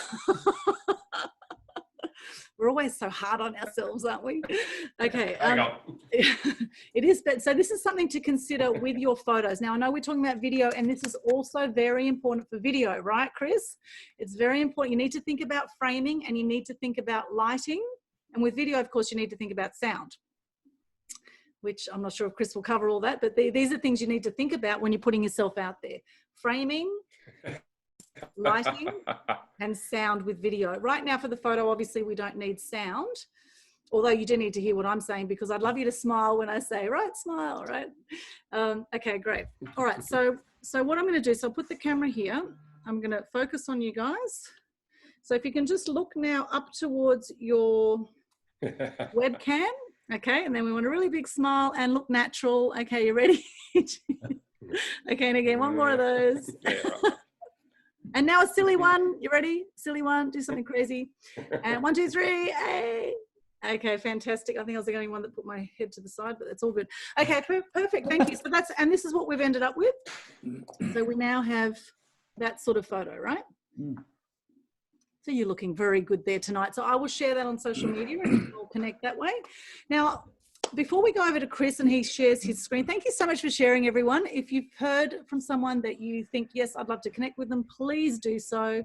We're always so hard on ourselves, aren't we? Okay. It is, but so this is something to consider with your photos. Now, I know we're talking about video, and this is also very important for video, right, Chris? It's very important. You need to think about framing, and you need to think about lighting. And with video, of course, you need to think about sound, which I'm not sure if Chris will cover all that, but these are things you need to think about when you're putting yourself out there. Framing, lighting, and sound with video. Right now for the photo, obviously we don't need sound, although you do need to hear what I'm saying because I'd love you to smile when I say, right, smile, right? Okay, great. All right, so what I'm gonna do, so I'll put the camera here. I'm gonna focus on you guys. So if you can just look now up towards your webcam. Okay, and then we want a really big smile and look natural. Okay, you ready? Okay, and again, one more of those. And now a silly one. You ready? Silly one. Do something crazy. And 1, 2, 3. Hey. Okay, fantastic. I think I was the only one that put my head to the side, but that's all good. Okay, perfect. Thank you. So and this is what we've ended up with. So we now have that sort of photo, right? So you're looking very good there tonight. So I will share that on social media and we'll connect that way. Now, before we go over to Chris and he shares his screen, thank you so much for sharing, everyone. If you've heard from someone that you think, yes, I'd love to connect with them, please do so.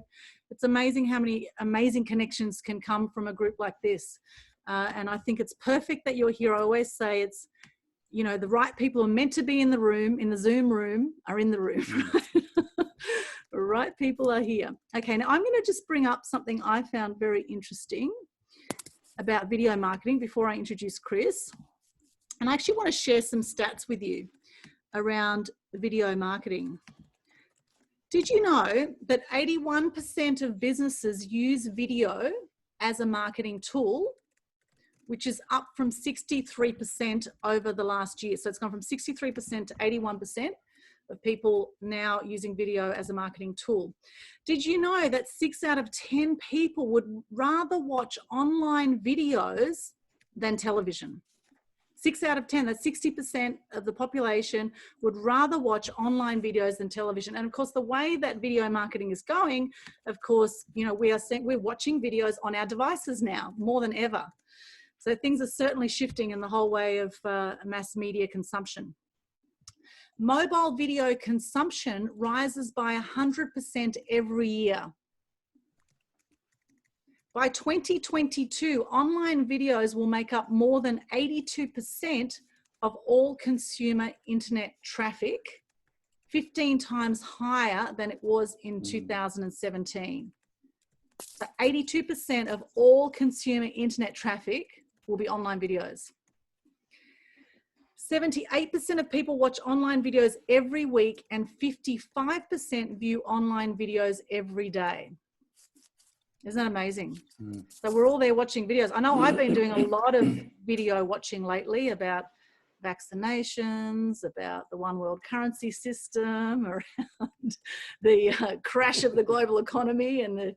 It's amazing how many amazing connections can come from a group like this. And I think it's perfect that you're here. I always say it's, you know, the right people are meant to be in the room, in the Zoom room, are in the room. The right people are here. Okay, now I'm going to just bring up something I found very interesting about video marketing before I introduce Chris. And I actually want to share some stats with you around video marketing. Did you know that 81% of businesses use video as a marketing tool, which is up from 63% over the last year? So it's gone from 63% to 81% of people now using video as a marketing tool. Did you know that 6 out of 10 people would rather watch online videos than television? 6 out of 10, that's 60% of the population would rather watch online videos than television. And of course, the way that video marketing is going, of course, you know, we're watching videos on our devices now more than ever. So things are certainly shifting in the whole way of mass media consumption. Mobile video consumption rises by 100% every year. By 2022, online videos will make up more than 82% of all consumer internet traffic, 15 times higher than it was in 2017. So 82% of all consumer internet traffic will be online videos. 78% of people watch online videos every week and 55% view online videos every day. Isn't that amazing? So we're all there watching videos. I know I've been doing a lot of video watching lately about vaccinations, about the one world currency system, around the crash of the global economy and the,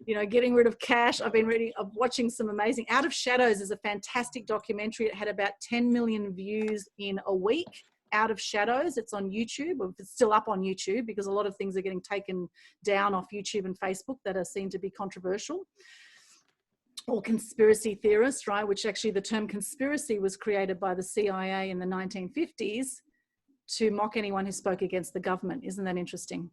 you know, getting rid of cash. I'm watching some amazing. Out of Shadows is a fantastic documentary. It had about 10 million views in a week. Out of Shadows, it's on YouTube. It's still up on YouTube because a lot of things are getting taken down off YouTube and Facebook that are seen to be controversial. Or conspiracy theorists, right? Which actually the term conspiracy was created by the CIA in the 1950s to mock anyone who spoke against the government. Isn't that interesting?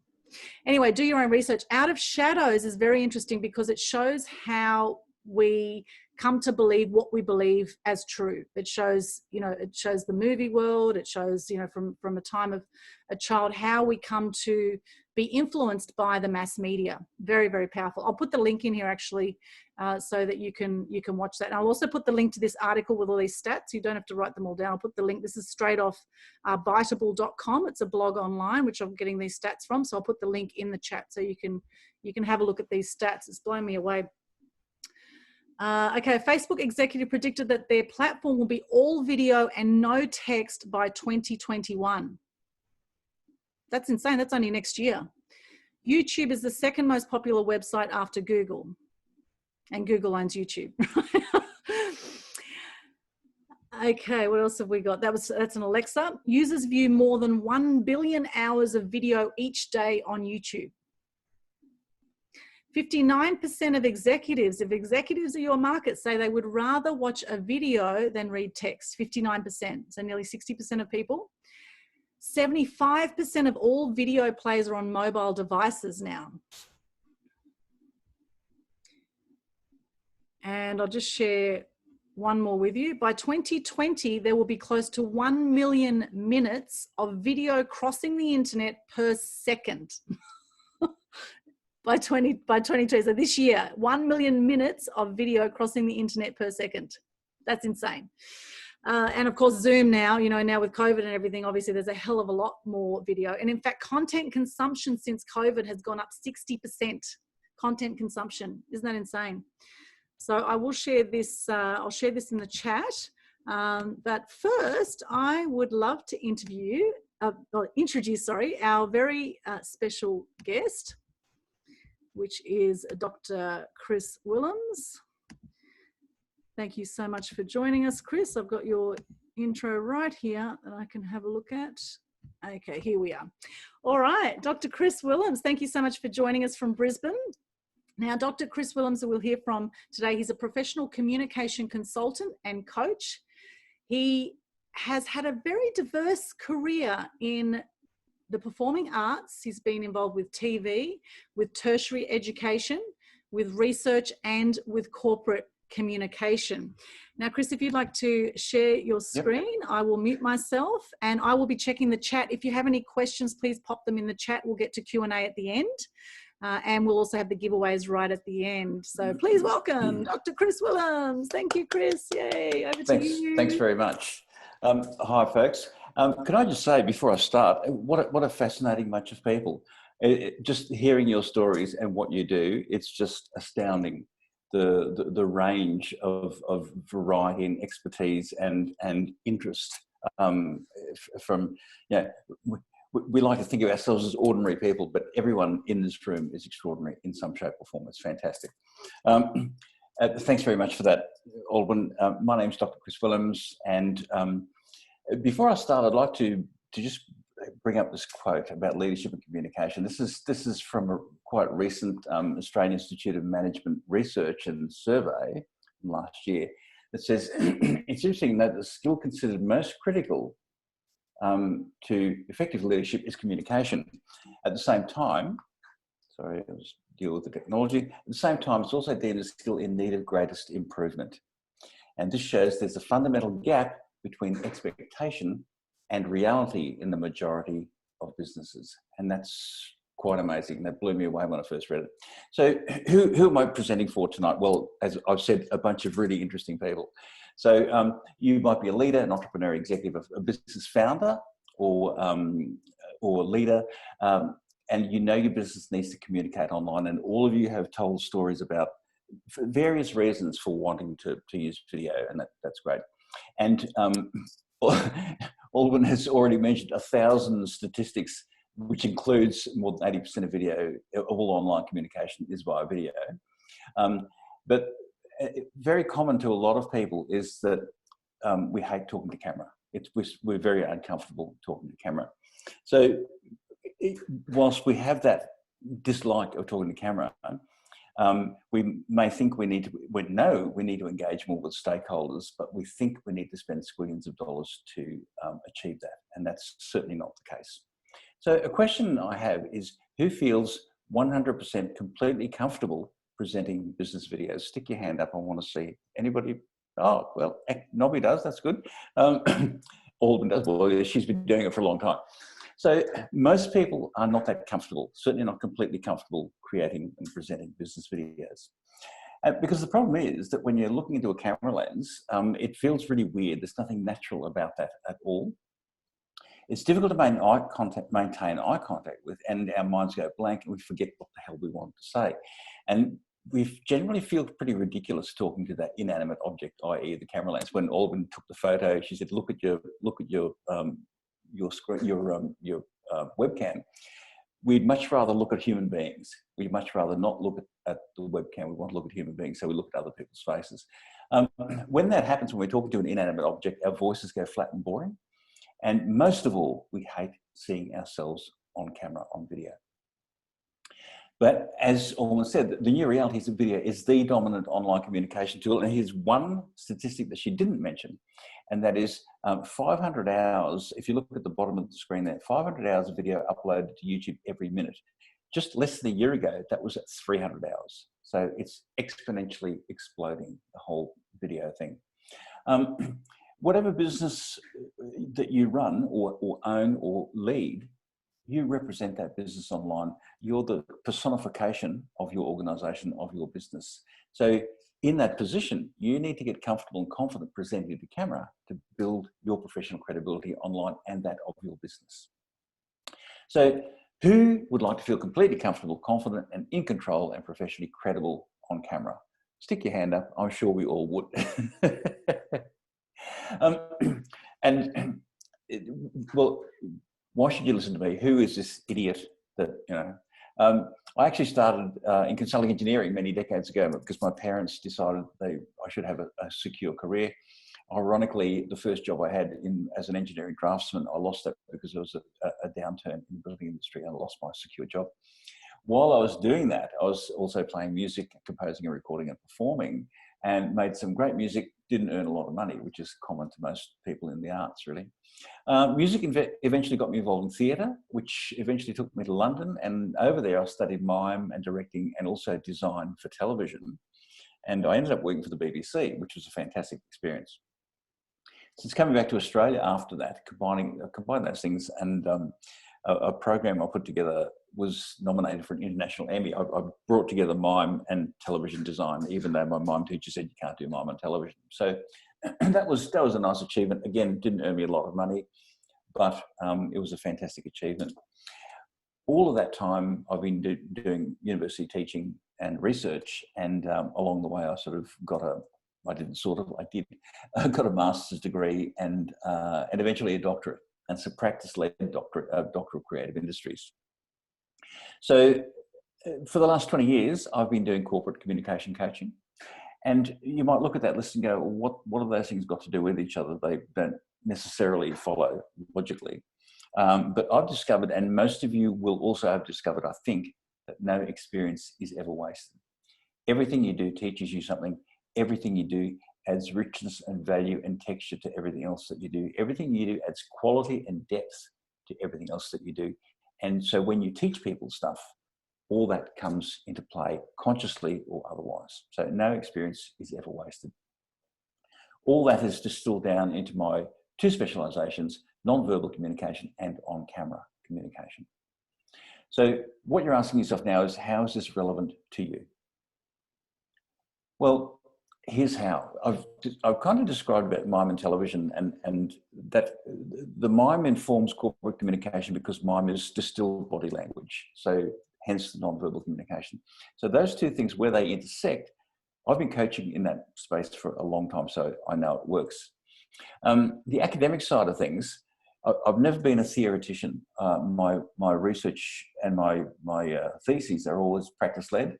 Anyway, do your own research. Out of Shadows is very interesting because it shows how we come to believe what we believe as true. It shows, you know, it shows the movie world. It shows, you know, from a time of a child, how we come to be influenced by the mass media. Very, very powerful. I'll put the link in here actually, so that you can watch that. And I'll also put the link to this article with all these stats. You don't have to write them all down. I'll put the link. This is straight off biteable.com. It's a blog online, which I'm getting these stats from. So I'll put the link in the chat so you can have a look at these stats. It's blown me away. Okay, Facebook executive predicted that their platform will be all video and no text by 2021. That's insane. That's only next year. YouTube is the second most popular website after Google. And Google owns YouTube. Okay, what else have we got? That's an Alexa. Users view more than 1 billion hours of video each day on YouTube. 59% of executives, if executives of your market say they would rather watch a video than read text, 59%, so nearly 60% of people. 75% of all video plays are on mobile devices now. And I'll just share one more with you. By 2020, there will be close to 1 million minutes of video crossing the internet per second. By 2020, so this year, 1 million minutes of video crossing the internet per second. That's insane. And of course, Zoom now, you know, now with COVID and everything, obviously there's a hell of a lot more video. And in fact, content consumption since COVID has gone up 60%. Content consumption, isn't that insane? So I will share this, I'll share this in the chat. But first, I would love to introduce our very special guest, which is Dr. Chris Willems. Thank you so much for joining us, Chris. I've got your intro right here that I can have a look at. Okay, here we are. All right, Dr. Chris Willems, thank you so much for joining us from Brisbane. Now, Dr. Chris Willems, who we'll hear from today, he's a professional communication consultant and coach. He has had a very diverse career in the performing arts. He's been involved with TV, with tertiary education, with research, and with corporate communication. Now, Chris, if you'd like to share your screen, yep. I will mute myself and I will be checking the chat. If you have any questions, please pop them in the chat. We'll get to Q&A at the end. And we'll also have the giveaways right at the end. So please welcome Dr. Chris Willems. Thank you, Chris. Yay, over to you. Thanks very much. Hi, folks. Can I just say before I start, what a fascinating bunch of people. Just hearing your stories and what you do, it's just astounding. The range of variety and expertise and interest from, you know, we like to think of ourselves as ordinary people, but everyone in this room is extraordinary in some shape or form. It's fantastic. Thanks very much for that, Alban. My name's Dr. Chris Willems, and before I start, I'd like to just bring up this quote about leadership and communication. This is from a quite recent Australian Institute of Management research and survey from last year. It says, it's interesting that the skill considered most critical to effective leadership is communication. At the same time, sorry, I'll just deal with the technology. At the same time, it's also deemed a skill in need of greatest improvement. And this shows there's a fundamental gap between expectation and reality in the majority of businesses. And that's quite amazing. That blew me away when I first read it. So who am I presenting for tonight? Well, as I've said, a bunch of really interesting people. So you might be a leader, an entrepreneur, executive, a business founder, or leader, and you know your business needs to communicate online, and all of you have told stories about various reasons for wanting to use video, and that's great. And Alban has already mentioned 1,000 statistics, which includes more than 80% of video, of all online communication is via video. But very common to a lot of people is that we hate talking to camera. We're very uncomfortable talking to camera. So whilst we have that dislike of talking to camera, we may think we need to engage more with stakeholders, but we think we need to spend squillions of dollars to achieve that, and that's certainly not the case. So a question I have is, who feels 100% completely comfortable presenting business videos? Stick your hand up. I want to see anybody. Oh, well, Nobby does. That's good. Alban does. Well, she's been doing it for a long time. So most people are not that comfortable, certainly not completely comfortable creating and presenting business videos. Because the problem is that when you're looking into a camera lens, it feels really weird. There's nothing natural about that at all. It's difficult to maintain eye contact with, and our minds go blank and we forget what the hell we want to say. And we generally feel pretty ridiculous talking to that inanimate object, i.e. the camera lens. When Alban took the photo, she said, look at your screen, your webcam. We'd much rather look at human beings. We'd much rather not look at the webcam. We want to look at human beings, so we look at other people's faces. When that happens, when we're talking to an inanimate object, our voices go flat and boring. And most of all, we hate seeing ourselves on camera, on video. But as Alban said, the new reality is that video is the dominant online communication tool. And here's one statistic that she didn't mention, and that is 500 hours. If you look at the bottom of the screen there, 500 hours of video uploaded to YouTube every minute. Just less than a year ago, that was at 300 hours. So it's exponentially exploding, the whole video thing. Whatever business that you run or own or lead, you represent that business online. You're the personification of your organization, of your business. So in that position, you need to get comfortable and confident presenting the camera to build your professional credibility online and that of your business. So who would like to feel completely comfortable, confident, and in control and professionally credible on camera? Stick your hand up. I'm sure we all would. Well, why should you listen to me? Who is this idiot that, you know? I actually started in consulting engineering many decades ago because my parents decided I should have a secure career. Ironically, the first job I had as an engineering draftsman, I lost that because there was a downturn in the building industry and I lost my secure job. While I was doing that, I was also playing music, composing and recording and performing, and made some great music. Didn't earn a lot of money, which is common to most people in the arts, really. Music eventually got me involved in theatre, which eventually took me to London. And over there, I studied mime and directing and also design for television. And I ended up working for the BBC, which was a fantastic experience. Since coming back to Australia after that, combine those things, and a program I put together was nominated for an international Emmy. I brought together mime and television design, even though my mime teacher said you can't do mime on television. So that was a nice achievement. Again, didn't earn me a lot of money, but it was a fantastic achievement. All of that time, I've been doing university teaching and research, and along the way, I sort of got I got a master's degree and eventually a doctorate, and some practice-led doctoral creative industries. So for the last 20 years, I've been doing corporate communication coaching. And you might look at that list and go, what have those things got to do with each other? They don't necessarily follow logically. But I've discovered, and most of you will also have discovered, I think, that no experience is ever wasted. Everything you do teaches you something. Everything you do adds richness and value and texture to everything else that you do. Everything you do adds quality and depth to everything else that you do. And so when you teach people stuff, all that comes into play consciously or otherwise. So no experience is ever wasted. All that is distilled down into my two specializations, non-verbal communication and on-camera communication. So what you're asking yourself now is, how is this relevant to you? Well, here's how. I've kind of described about mime and television, and that the mime informs corporate communication because mime is distilled body language. So hence the non-verbal communication. So those two things, where they intersect, I've been coaching in that space for a long time, so I know it works. The academic side of things, I've never been a theoretician. My research and my theses are always practice-led.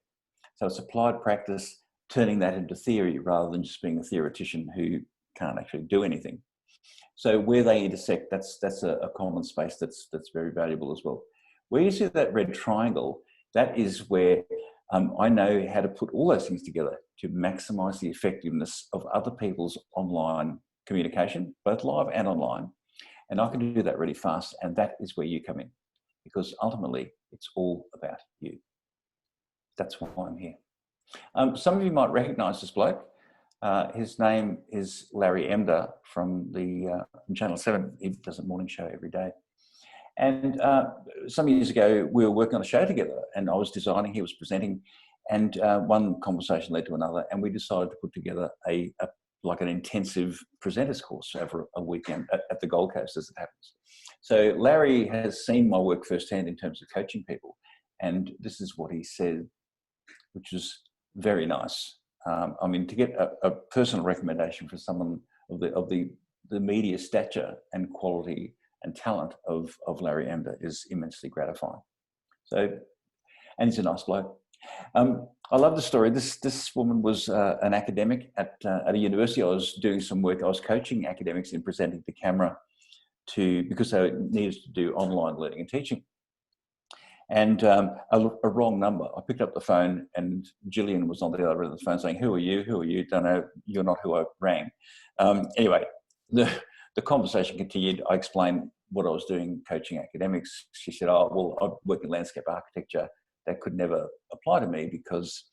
So it's applied practice, turning that into theory rather than just being a theoretician who can't actually do anything. So where they intersect, that's a common space that's very valuable as well. Where you see that red triangle, that is where I know how to put all those things together to maximize the effectiveness of other people's online communication, both live and online. And I can do that really fast. And that is where you come in, because ultimately it's all about you. That's why I'm here. Some of you might recognize this bloke. His name is Larry Emder from Channel 7. He does a morning show every day. And some years ago, we were working on a show together, and I was designing, he was presenting, and one conversation led to another, and we decided to put together like an intensive presenters course over a weekend at the Gold Coast, as it happens. So Larry has seen my work firsthand in terms of coaching people, and this is what he said, which is very nice. I mean, to get a personal recommendation for someone of the media stature and quality and talent of Larry Emder is immensely gratifying. So, and he's a nice bloke. I love the story. This woman was an academic at a university. I was doing some work. I was coaching academics in presenting to camera because they needed to do online learning and teaching. And a wrong number. I picked up the phone and Gillian was on the other end of the phone saying, "Who are you? Who are you? Don't know. You're not who I rang." Anyway, the conversation continued. I explained what I was doing, coaching academics. She said, "Oh, well, I work in landscape architecture. That could never apply to me because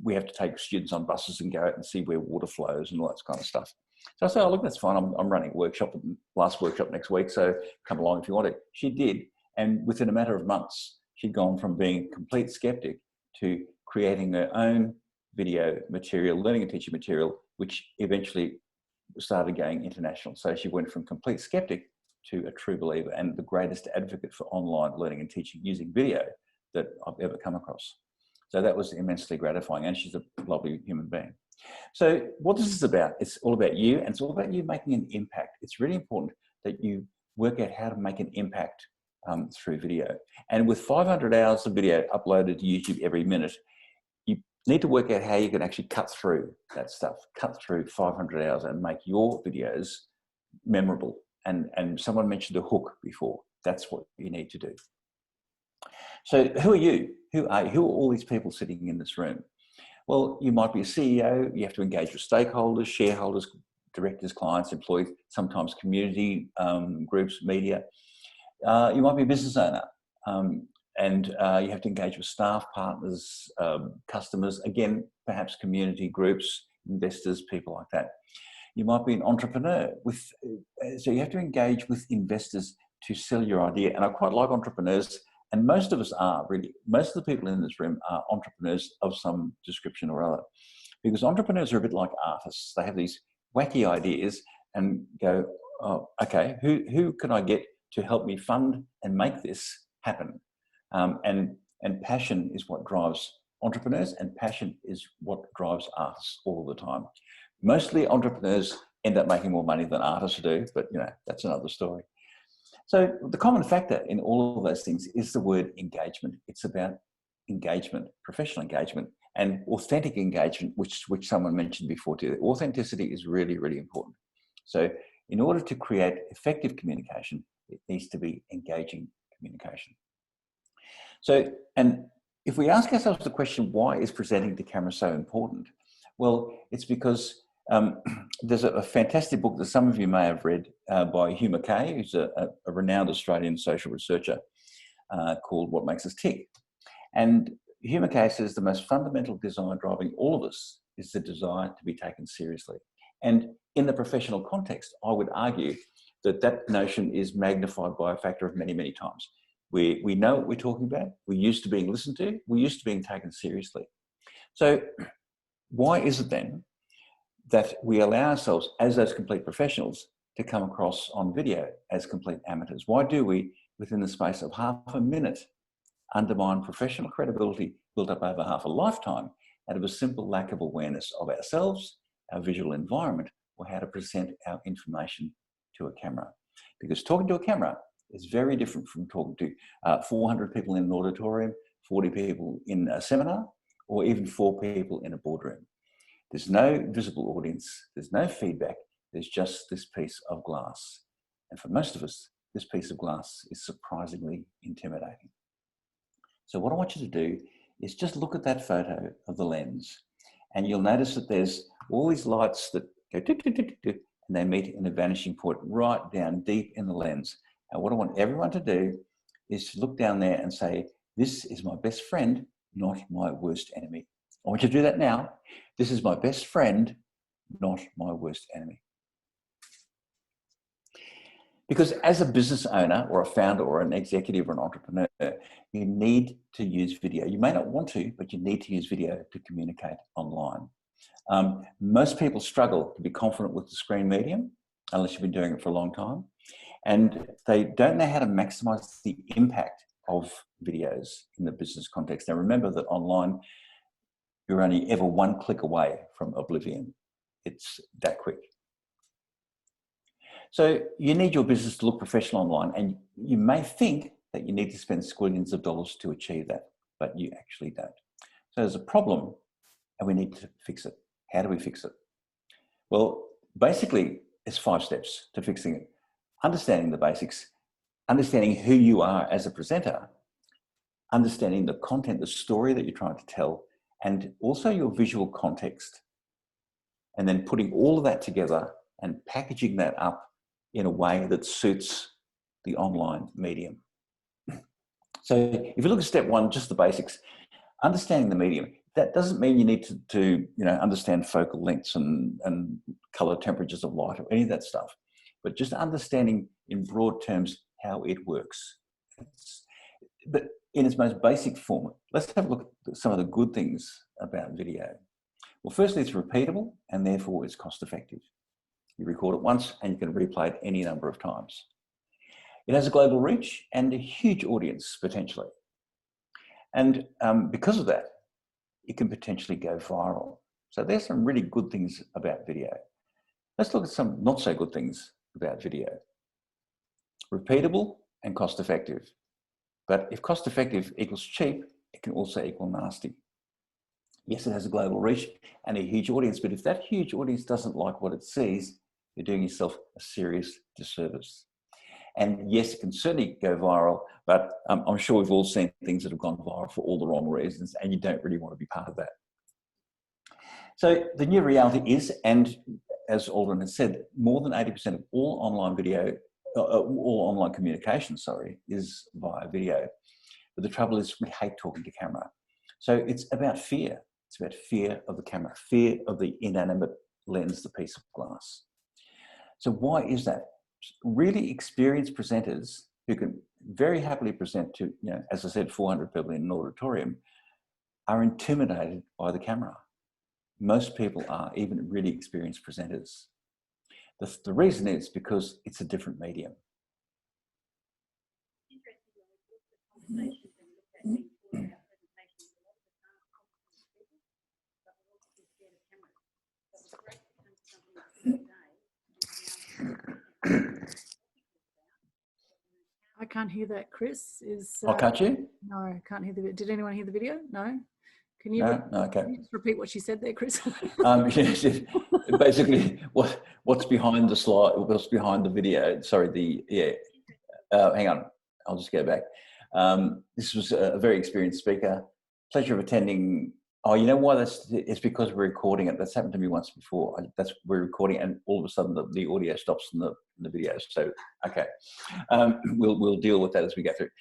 we have to take students on buses and go out and see where water flows and all that kind of stuff." So I said, "Oh, look, that's fine. I'm running a workshop, last workshop next week, so come along if you want to." She did. And within a matter of months, she'd gone from being a complete skeptic to creating her own video material, learning and teaching material, which eventually started going international. So she went from complete skeptic to a true believer and the greatest advocate for online learning and teaching using video that I've ever come across. So that was immensely gratifying, and she's a lovely human being. So what this is about, it's all about you, and it's all about you making an impact. It's really important that you work out how to make an impact through video. And with 500 hours of video uploaded to YouTube every minute, you need to work out how you can actually cut through that stuff, cut through 500 hours and make your videos memorable. And someone mentioned a hook before. That's what you need to do. So who are you? Who are all these people sitting in this room? Well, you might be a CEO. You have to engage with stakeholders, shareholders, directors, clients, employees, sometimes community groups, media. You might be a business owner, and you have to engage with staff, partners, customers, again, perhaps community groups, investors, people like that. You might be an entrepreneur, so you have to engage with investors to sell your idea. And I quite like entrepreneurs, and most of us are really, most of the people in this room are entrepreneurs of some description or other, because entrepreneurs are a bit like artists. They have these wacky ideas and go, "Oh, okay, who can I get to help me fund and make this happen?" And passion is what drives entrepreneurs, and passion is what drives artists all the time. Mostly entrepreneurs end up making more money than artists do, but that's another story. So the common factor in all of those things is the word engagement. It's about engagement, professional engagement, and authentic engagement, which someone mentioned before too. Authenticity is really, really important. So in order to create effective communication, it needs to be engaging communication. So, and if we ask ourselves the question, why is presenting to camera so important? Well, it's because there's a fantastic book that some of you may have read by Hugh Mackay, who's a renowned Australian social researcher, called What Makes Us Tick. And Hugh Mackay says the most fundamental desire driving all of us is the desire to be taken seriously. And in the professional context, I would argue that notion is magnified by a factor of many, many times. We know what we're talking about. We're used to being listened to. We're used to being taken seriously. So why is it then that we allow ourselves as those complete professionals to come across on video as complete amateurs? Why do we, within the space of half a minute, undermine professional credibility built up over half a lifetime out of a simple lack of awareness of ourselves, our visual environment, or how to present our information to a camera. Because talking to a camera is very different from talking to 400 people in an auditorium, 40 people in a seminar, or even 4 people in a boardroom. There's no visible audience, there's no feedback, there's just this piece of glass. And for most of us, this piece of glass is surprisingly intimidating. So what I want you to do is just look at that photo of the lens, and you'll notice that there's all these lights that go tick, tick, tick, tick, and they meet in a vanishing point right down deep in the lens. And what I want everyone to do is to look down there and say, this is my best friend, not my worst enemy. I want you to do that now. This is my best friend, not my worst enemy. Because as a business owner or a founder or an executive or an entrepreneur, you need to use video. You may not want to, but you need to use video to communicate online. Most people struggle to be confident with the screen medium, unless you've been doing it for a long time. And they don't know how to maximize the impact of videos in the business context. Now remember that online, you're only ever one click away from oblivion. It's that quick. So you need your business to look professional online, and you may think that you need to spend squillions of dollars to achieve that, but you actually don't. So there's a problem and we need to fix it. How do we fix it? Well, basically, it's 5 steps to fixing it. Understanding the basics, understanding who you are as a presenter, understanding the content, the story that you're trying to tell, and also your visual context. And then putting all of that together and packaging that up in a way that suits the online medium. So if you look at step 1, just the basics, understanding the medium. That doesn't mean you need to understand focal lengths and color temperatures of light or any of that stuff, but just understanding in broad terms how it works. But in its most basic form, let's have a look at some of the good things about video. Well, firstly, it's repeatable and therefore it's cost effective. You record it once and you can replay it any number of times. It has a global reach and a huge audience potentially. And because of that, it can potentially go viral. So there's some really good things about video. Let's look at some not so good things about video. Repeatable and cost effective. But if cost effective equals cheap, it can also equal nasty. Yes, it has a global reach and a huge audience, but if that huge audience doesn't like what it sees, you're doing yourself a serious disservice. And yes, it can certainly go viral, but I'm sure we've all seen things that have gone viral for all the wrong reasons, and you don't really want to be part of that. So the new reality is, and as Alden has said, more than 80% of all online video, all online communication, is via video. But the trouble is we hate talking to camera. So it's about fear. It's about fear of the camera, fear of the inanimate lens, the piece of glass. So why is that? Really experienced presenters who can very happily present to, as I said, 400 people in an auditorium, are intimidated by the camera. Most people are, even really experienced presenters. The reason is because it's a different medium. I can't hear that, Chris. Can't you? No, I can't hear the video. Did anyone hear the video? No? Can you, no, okay. Can you just repeat what she said there, Chris? Yes, basically, what's behind the slide, what's behind the video, hang on, I'll just go back. This was a very experienced speaker. Pleasure of attending. Oh, you know why? It's because we're recording it. That's happened to me once before. We're recording, and all of a sudden the audio stops in the video. So, okay, we'll deal with that as we go through.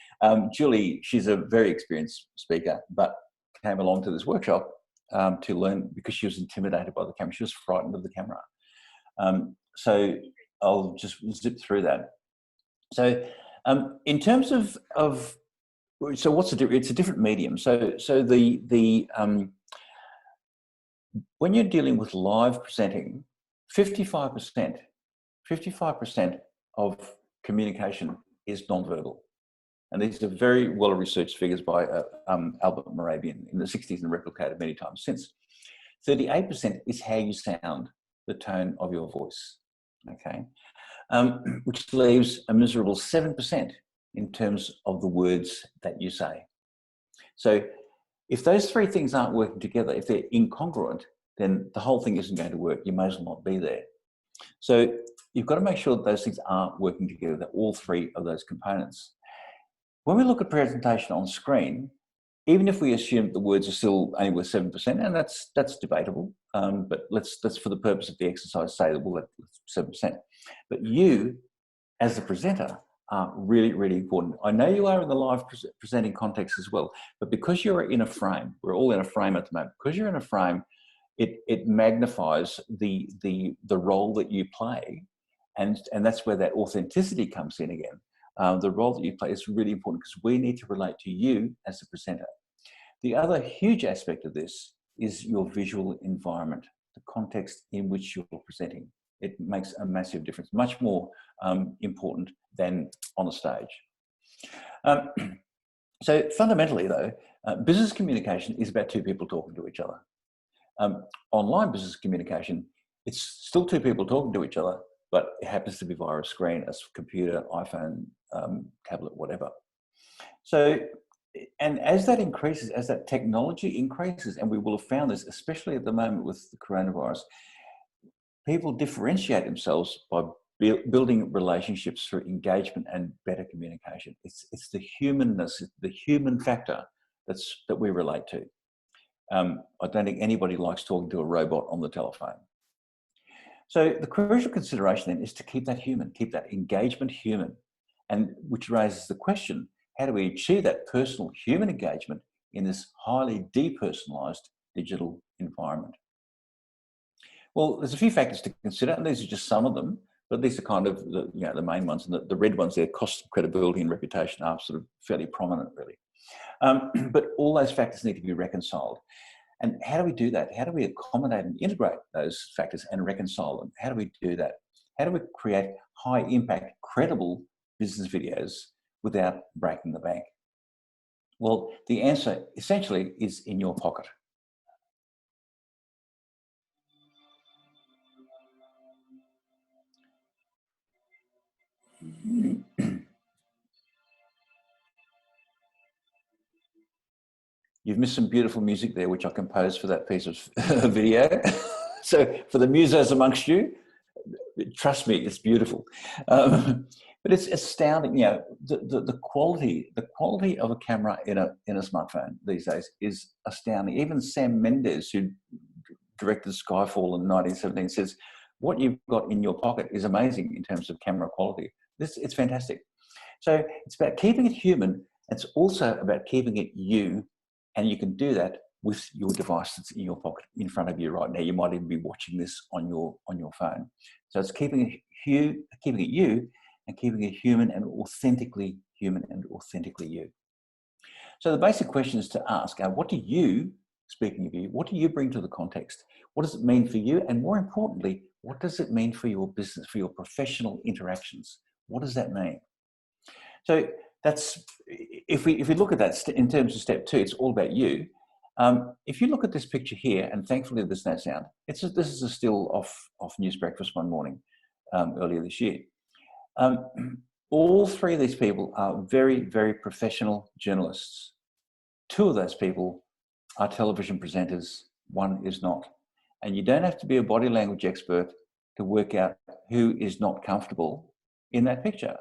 Julie, she's a very experienced speaker, but came along to this workshop to learn because she was intimidated by the camera. She was frightened of the camera. So I'll just zip through that. So in terms of so what's the difference? It's a different medium. So when you're dealing with live presenting, 55% of communication is nonverbal. And these are very well-researched figures by Albert Morabian in the 60s and replicated many times since. 38% is how you sound. the tone of your voice, okay? Which leaves a miserable 7% in terms of the words that you say. So if those three things aren't working together, if they're incongruent, then the whole thing isn't going to work. You may as well not be there. So you've got to make sure that those things aren't working together, that all three of those components. When we look at presentation on screen, even if we assume the words are still only worth 7%, and that's debatable, but let's for the purpose of the exercise say that we'll let 7%. But you, as the presenter, are really, really important. I know you are in the live presenting context as well, but because you're in a frame, we're all in a frame at the moment, because you're in a frame, it magnifies the role that you play, and that's where that authenticity comes in again. The role that you play is really important because we need to relate to you as the presenter. The other huge aspect of this is your visual environment, the context in which you're presenting. It makes a massive difference, much more important than on a stage. So fundamentally though, business communication is about two people talking to each other. Online business communication, it's still two people talking to each other, but it happens to be via a screen, a computer, iPhone, tablet, whatever. So, and as that increases, as that technology increases, and we will have found this, especially at the moment with the coronavirus, people differentiate themselves by building relationships through engagement and better communication. It's the humanness, the human factor that we relate to. I don't think anybody likes talking to a robot on the telephone. So the crucial consideration then is to keep that human, keep that engagement human, and which raises the question, how do we achieve that personal human engagement in this highly depersonalized digital environment? Well, there's a few factors to consider, and these are just some of them, but these are kind of the main ones, and the red ones there, cost, credibility and reputation, are sort of fairly prominent really. But all those factors need to be reconciled. And how do we do that? How do we accommodate and integrate those factors and reconcile them? How do we do that? How do we create high impact, credible business videos without breaking the bank? Well, the answer essentially is in your pocket. You've missed some beautiful music there, which I composed for that piece of video. So for the musos amongst you, trust me, it's beautiful. But it's astounding, you know, the quality of a camera in a smartphone these days is astounding. Even Sam Mendes, who directed Skyfall in 1917, says, what you've got in your pocket is amazing in terms of camera quality. It's fantastic. So it's about keeping it human. It's also about keeping it you, and you can do that with your device that's in your pocket in front of you right now. You might even be watching this on your phone. So it's keeping it you and keeping it human and authentically human and authentically you. So the basic questions to ask are, what do you, speaking of you, what do you bring to the context? What does it mean for you? And more importantly, what does it mean for your business, for your professional interactions? What does that mean? So that's, if we look at that in terms of step 2, it's all about you. If you look at this picture here, and thankfully there's no sound, this is a still off News Breakfast one morning earlier this year. All three of these people are very, very professional journalists. 2 of those people are television presenters, 1 is not. And you don't have to be a body language expert to work out who is not comfortable in that picture.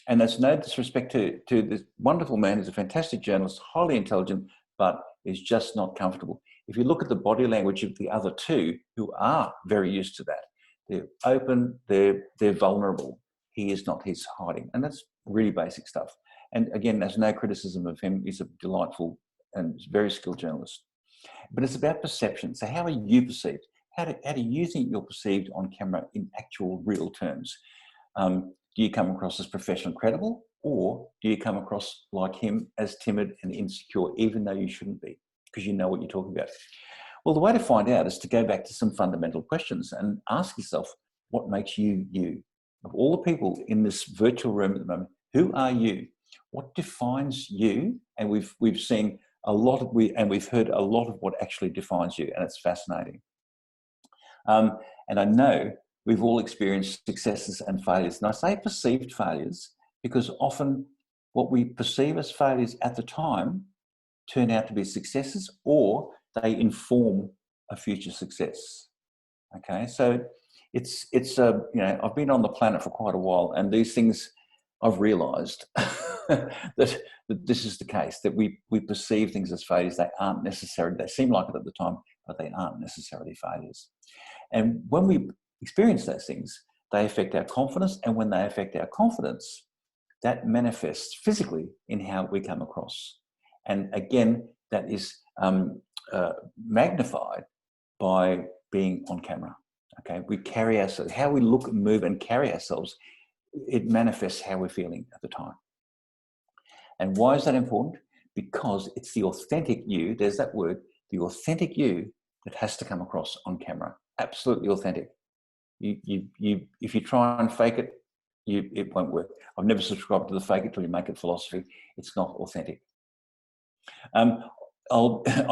And that's no disrespect to this wonderful man who's a fantastic journalist, highly intelligent, but is just not comfortable. If you look at the body language of the other 2 who are very used to that, they're open, they're vulnerable. He is not, he's hiding. And that's really basic stuff. And again, there's no criticism of him. He's a delightful and very skilled journalist. But it's about perception. So how are you perceived? How do you think you're perceived on camera in actual real terms? Do you come across as professional and credible, or do you come across like him as timid and insecure, even though you shouldn't be, because you know what you're talking about? Well, the way to find out is to go back to some fundamental questions and ask yourself, what makes you you? Of all the people in this virtual room at the moment, who are you? What defines you? And we've seen a lot of, we've heard a lot of what actually defines you, and it's fascinating. And I know we've all experienced successes and failures. And I say perceived failures because often what we perceive as failures at the time turn out to be successes, or they inform a future success. Okay, so it's you know, I've been on the planet for quite a while, and these things I've realised that this is the case, that we perceive things as failures. They aren't necessarily, they seem like it at the time, but they aren't necessarily failures. And when we experience those things, they affect our confidence, and when they affect our confidence, that manifests physically in how we come across. And again, that is magnified by being on camera. Okay, we carry ourselves, how we look and move and carry ourselves, it manifests how we're feeling at the time. And why is that important? Because it's the authentic you, there's that word, the authentic you that has to come across on camera. Absolutely authentic. If you try and fake it, it won't work. I've never subscribed to the fake it till you make it philosophy. It's not authentic. I'm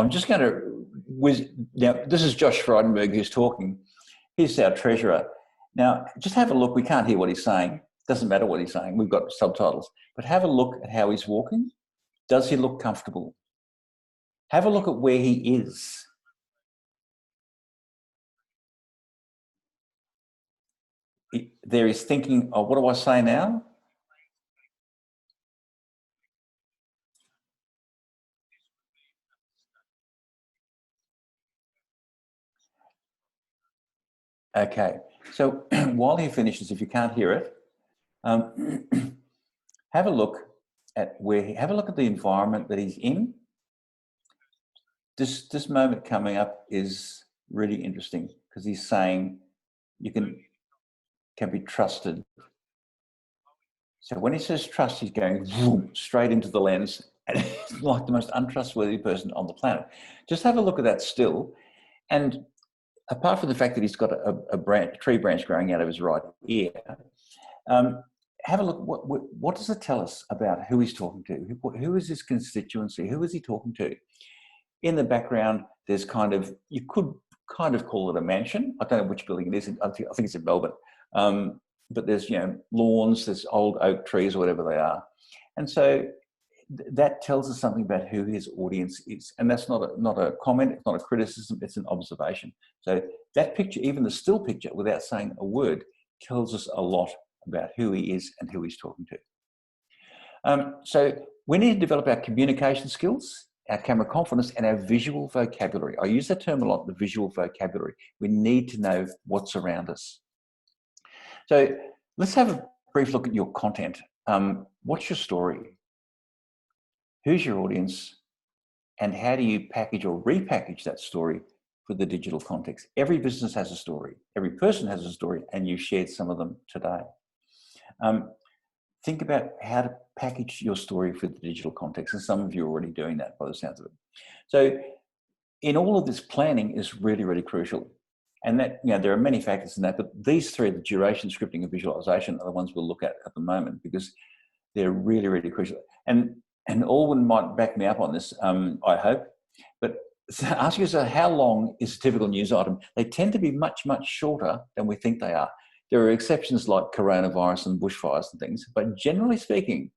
just going to whiz. Now, this is Josh Frydenberg who's talking. He's our treasurer. Now, just have a look. We can't hear what he's saying. Doesn't matter what he's saying. We've got subtitles. But have a look at how he's walking. Does he look comfortable? Have a look at where he is. There he's thinking, oh, what do I say now? Okay, so while he finishes, if you can't hear it, have a look at have a look at the environment that he's in. This moment coming up is really interesting because he's saying you can be trusted. So when he says trust, he's going boom, straight into the lens, and he's like the most untrustworthy person on the planet. Just have a look at that still, and apart from the fact that he's got a tree branch growing out of his right ear, have a look. What does it tell us about who he's talking to? Who is his constituency? Who is he talking to? In the background, there's you could kind of call it a mansion. I don't know which building it is. I think it's in Melbourne. But there's, lawns, there's old oak trees or whatever they are. And so that tells us something about who his audience is. And that's not a comment, it's not a criticism, it's an observation. So that picture, even the still picture, without saying a word, tells us a lot about who he is and who he's talking to. So we need to develop our communication skills, our camera confidence, and our visual vocabulary. I use that term a lot, the visual vocabulary. We need to know what's around us. So let's have a brief look at your content. What's your story? Who's your audience? And how do you package or repackage that story for the digital context? Every business has a story. Every person has a story, and you shared some of them today. Think about how to package your story for the digital context, and some of you are already doing that by the sounds of it. So in all of this, planning is really, really crucial. And that, there are many factors in that, but these three, the duration, scripting, and visualization, are the ones we'll look at the moment because they're really, really crucial. And Alwyn might back me up on this, I hope, but ask yourself, how long is a typical news item? They tend to be much, much shorter than we think they are. There are exceptions like coronavirus and bushfires and things, but generally speaking,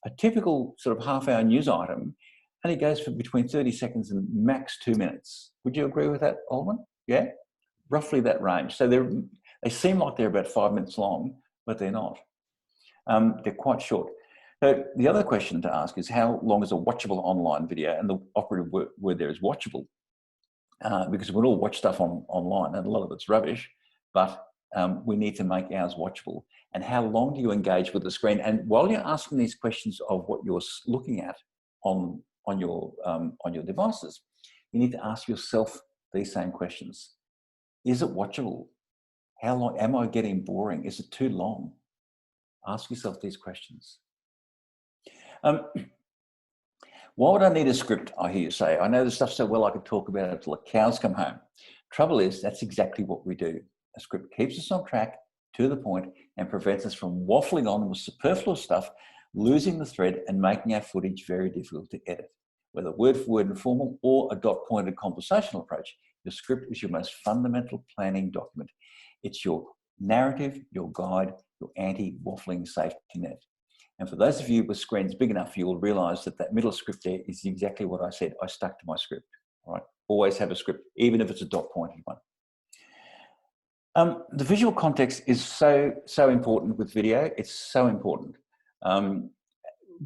a typical sort of half-hour news item only goes for between 30 seconds and max 2 minutes. Would you agree with that, Alwyn? Yeah? Roughly that range. So they seem like they're about 5 minutes long, but they're not. They're quite short. So the other question to ask is, how long is a watchable online video? And the operative word there is watchable, because we all watch stuff online, and a lot of it's rubbish, but we need to make ours watchable. And how long do you engage with the screen? And while you're asking these questions of what you're looking at on your devices, you need to ask yourself these same questions. Is it watchable? How long? Am I getting boring? Is it too long? Ask yourself these questions. Why would I need a script, I hear you say? I know the stuff so well I could talk about it till the cows come home. Trouble is, that's exactly what we do. A script keeps us on track, to the point, and prevents us from waffling on with superfluous stuff, losing the thread, and making our footage very difficult to edit. Whether word for word informal or a dot-pointed conversational approach, the script is your most fundamental planning document. It's your narrative, your guide, your anti-waffling safety net. And for those of you with screens big enough, you will realise that that middle script there is exactly what I said. I stuck to my script. All right, always have a script, even if it's a dot-pointed one. The visual context is so important with video. It's so important.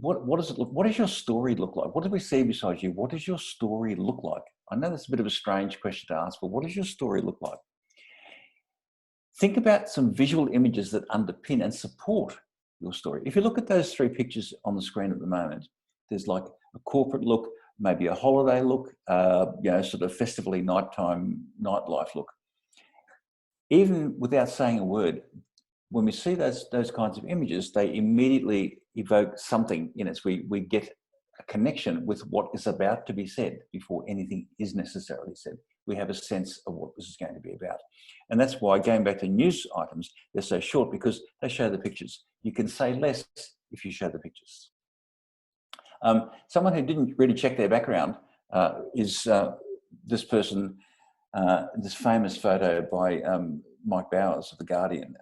What does it look? What does your story look like? What do we see beside you? What does your story look like? I know that's a bit of a strange question to ask, but what does your story look like? Think about some visual images that underpin and support your story. If you look at those 3 pictures on the screen at the moment, there's like a corporate look, maybe a holiday look, you know, sort of festively nighttime, nightlife look. Even without saying a word, when we see those kinds of images, they immediately evoke something in us. We get a connection with what is about to be said before anything is necessarily said. We have a sense of what this is going to be about. And that's why, going back to news items, they're so short, because they show the pictures. You can say less if you show the pictures. Someone who didn't really check their background is this person, this famous photo by Mike Bowers of The Guardian.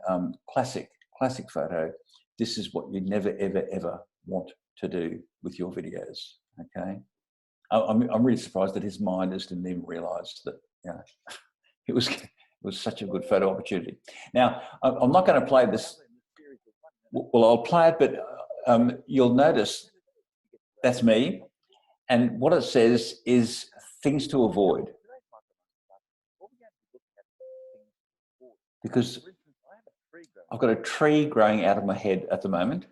Classic photo. This is what you never, ever, ever want to do with your videos, okay? I'm really surprised that his mind just didn't even realise that, you know, it was such a good photo opportunity. Now, I'm not going to play this. Well, I'll play it, but you'll notice that's me. And what it says is things to avoid. Because I've got a tree growing out of my head at the moment,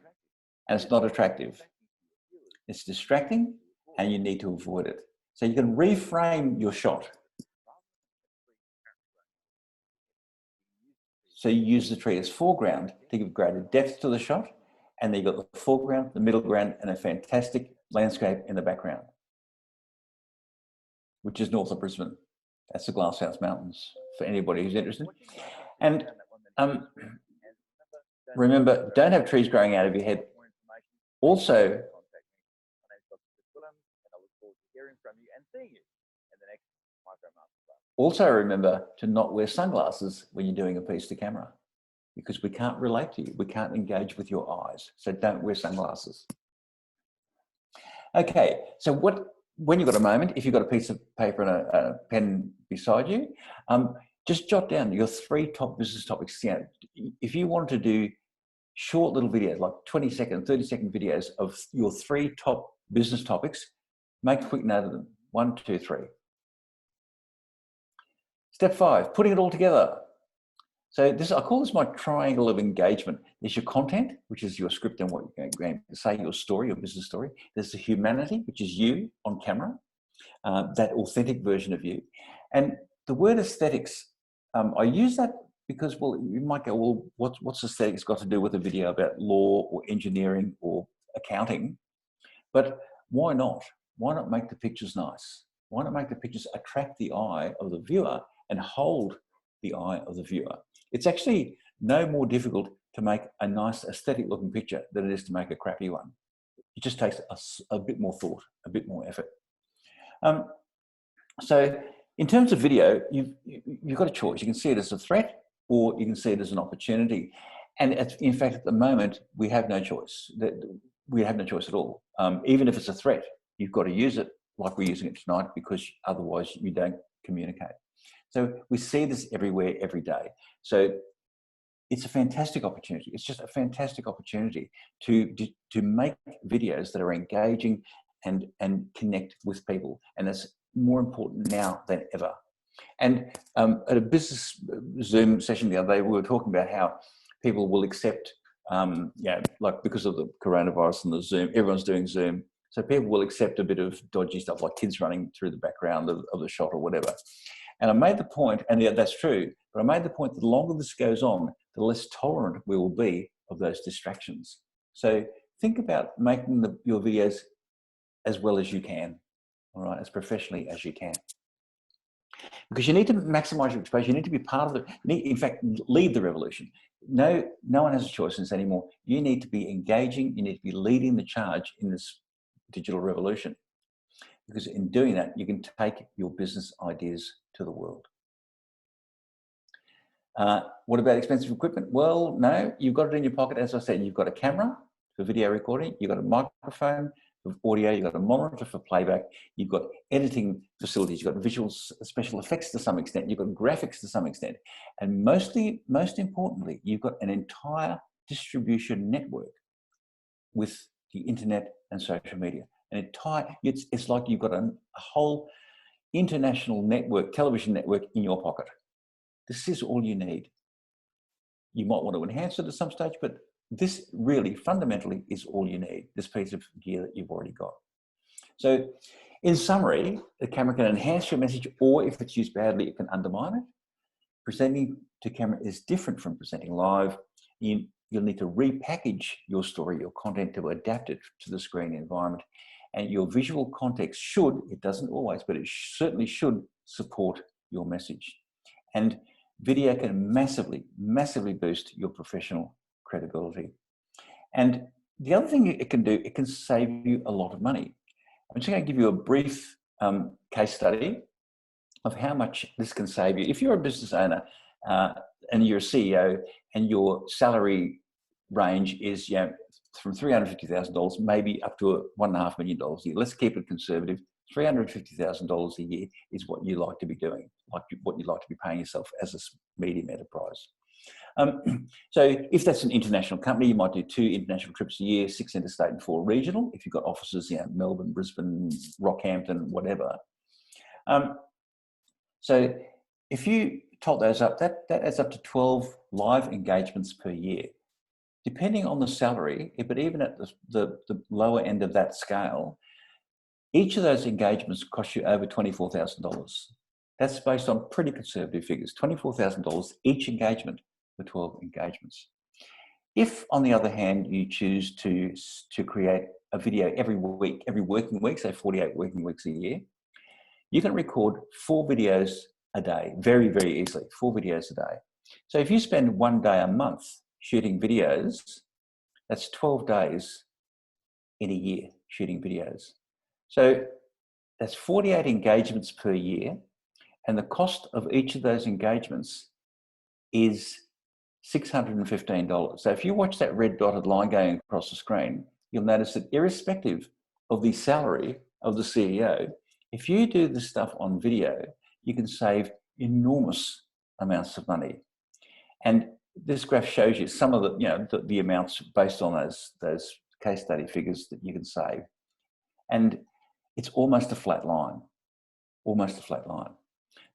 and it's not attractive. It's distracting, and you need to avoid it. So you can reframe your shot. So you use the tree as foreground to give greater depth to the shot, and then you've got the foreground, the middle ground, and a fantastic landscape in the background, which is north of Brisbane. That's the Glasshouse Mountains, for anybody who's interested. And remember, don't have trees growing out of your head. Also, remember to not wear sunglasses when you're doing a piece to camera, because we can't relate to you. We can't engage with your eyes. So don't wear sunglasses. Okay, so when you've got a moment, if you've got a piece of paper and a pen beside you, just jot down your 3 top business topics. You know, if you want to do short little videos, like 20-second, 30-second videos of your 3 top business topics, make a quick note of them. 1, 2, 3. Step 5, putting it all together. So I call this my triangle of engagement. There's your content, which is your script and what you're going to say, your story, your business story. There's the humanity, which is you on camera, that authentic version of you. And the word aesthetics, I use that because, well, you might go, well, what's aesthetics got to do with a video about law or engineering or accounting? But why not? Why not make the pictures nice? Why not make the pictures attract the eye of the viewer and hold the eye of the viewer? It's actually no more difficult to make a nice aesthetic looking picture than it is to make a crappy one. It just takes a bit more thought, a bit more effort. So in terms of video, you've got a choice. You can see it as a threat, or you can see it as an opportunity. And in fact, at the moment, we have no choice. We have no choice at all. Even if it's a threat, you've got to use it like we're using it tonight, because otherwise you don't communicate. So we see this everywhere, every day. So it's a fantastic opportunity. It's just a fantastic opportunity to make videos that are engaging and connect with people. And that's more important now than ever. And at a business Zoom session the other day, we were talking about how people will accept, like because of the coronavirus and the Zoom, everyone's doing Zoom. So people will accept a bit of dodgy stuff, like kids running through the background of the shot or whatever. And I made the point, and yeah, that's true, but I made the point that the longer this goes on, the less tolerant we will be of those distractions. So think about making your videos as well as you can, all right, as professionally as you can. Because you need to maximize your exposure. You need to be part of in fact, lead the revolution. No one has a choice in this anymore. You need to be engaging. You need to be leading the charge in this digital revolution. Because in doing that, you can take your business ideas to the world. What about expensive equipment? Well, no, you've got it in your pocket. As I said, you've got a camera for video recording, you've got a microphone for audio, you've got a monitor for playback, you've got editing facilities, you've got visual special effects to some extent, you've got graphics to some extent, and most importantly, you've got an entire distribution network with the internet and social media. It's like you've got a whole international network, television network in your pocket. This is all you need. You might want to enhance it at some stage, but this really fundamentally is all you need, this piece of gear that you've already got. So in summary, the camera can enhance your message, or if it's used badly, it can undermine it. Presenting to camera is different from presenting live. You'll need to repackage your story, your content, to adapt it to the screen environment. And your visual context should, it doesn't always, but it certainly should support your message. And video can massively, massively boost your professional credibility. And the other thing it can do, it can save you a lot of money. I'm just going to give you a brief case study of how much this can save you. If you're a business owner and you're a CEO and your salary range is from $350,000 maybe up to $1.5 million a year. Let's keep it conservative. $350,000 a year is what you like to be doing, what you like to be paying yourself as a medium enterprise. So if that's an international company, you might do 2 international trips a year, 6 interstate and 4 regional. If you've got offices, Melbourne, Brisbane, Rockhampton, whatever. So if you tot those up, that adds up to 12 live engagements per year. Depending on the salary, but even at the lower end of that scale, each of those engagements cost you over $24,000. That's based on pretty conservative figures, $24,000 each engagement for 12 engagements. If, on the other hand, you choose to create a video every week, every working week, say 48 working weeks a year, you can record 4 videos a day, very, very easily, 4 videos a day. So if you spend 1 day a month shooting videos, that's 12 days in a year shooting videos. So that's 48 engagements per year, and the cost of each of those engagements is $615. So if you watch that red dotted line going across the screen, you'll notice that irrespective of the salary of the CEO, if you do this stuff on video, you can save enormous amounts of money. And this graph shows you some of the amounts based on those case study figures that you can save. And it's almost a flat line, almost a flat line.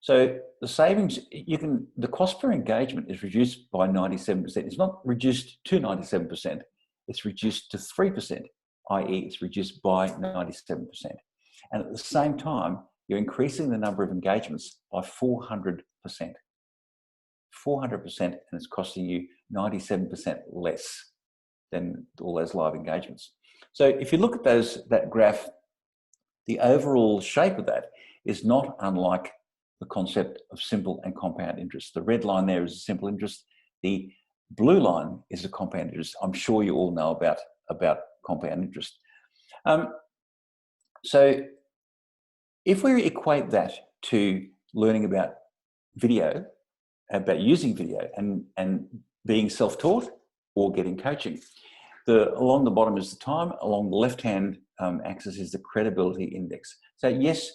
So the savings, the cost per engagement is reduced by 97%. It's not reduced to 97%, it's reduced to 3%, i.e. it's reduced by 97%. And at the same time, you're increasing the number of engagements by 400%. 400%, and it's costing you 97% less than all those live engagements. So if you look at that graph, the overall shape of that is not unlike the concept of simple and compound interest. The red line there is a simple interest. The blue line is a compound interest. I'm sure you all know about compound interest. So if we equate that to learning about video, about using video and being self-taught or getting coaching, along the bottom is the time, along the left-hand axis is the credibility index. So yes,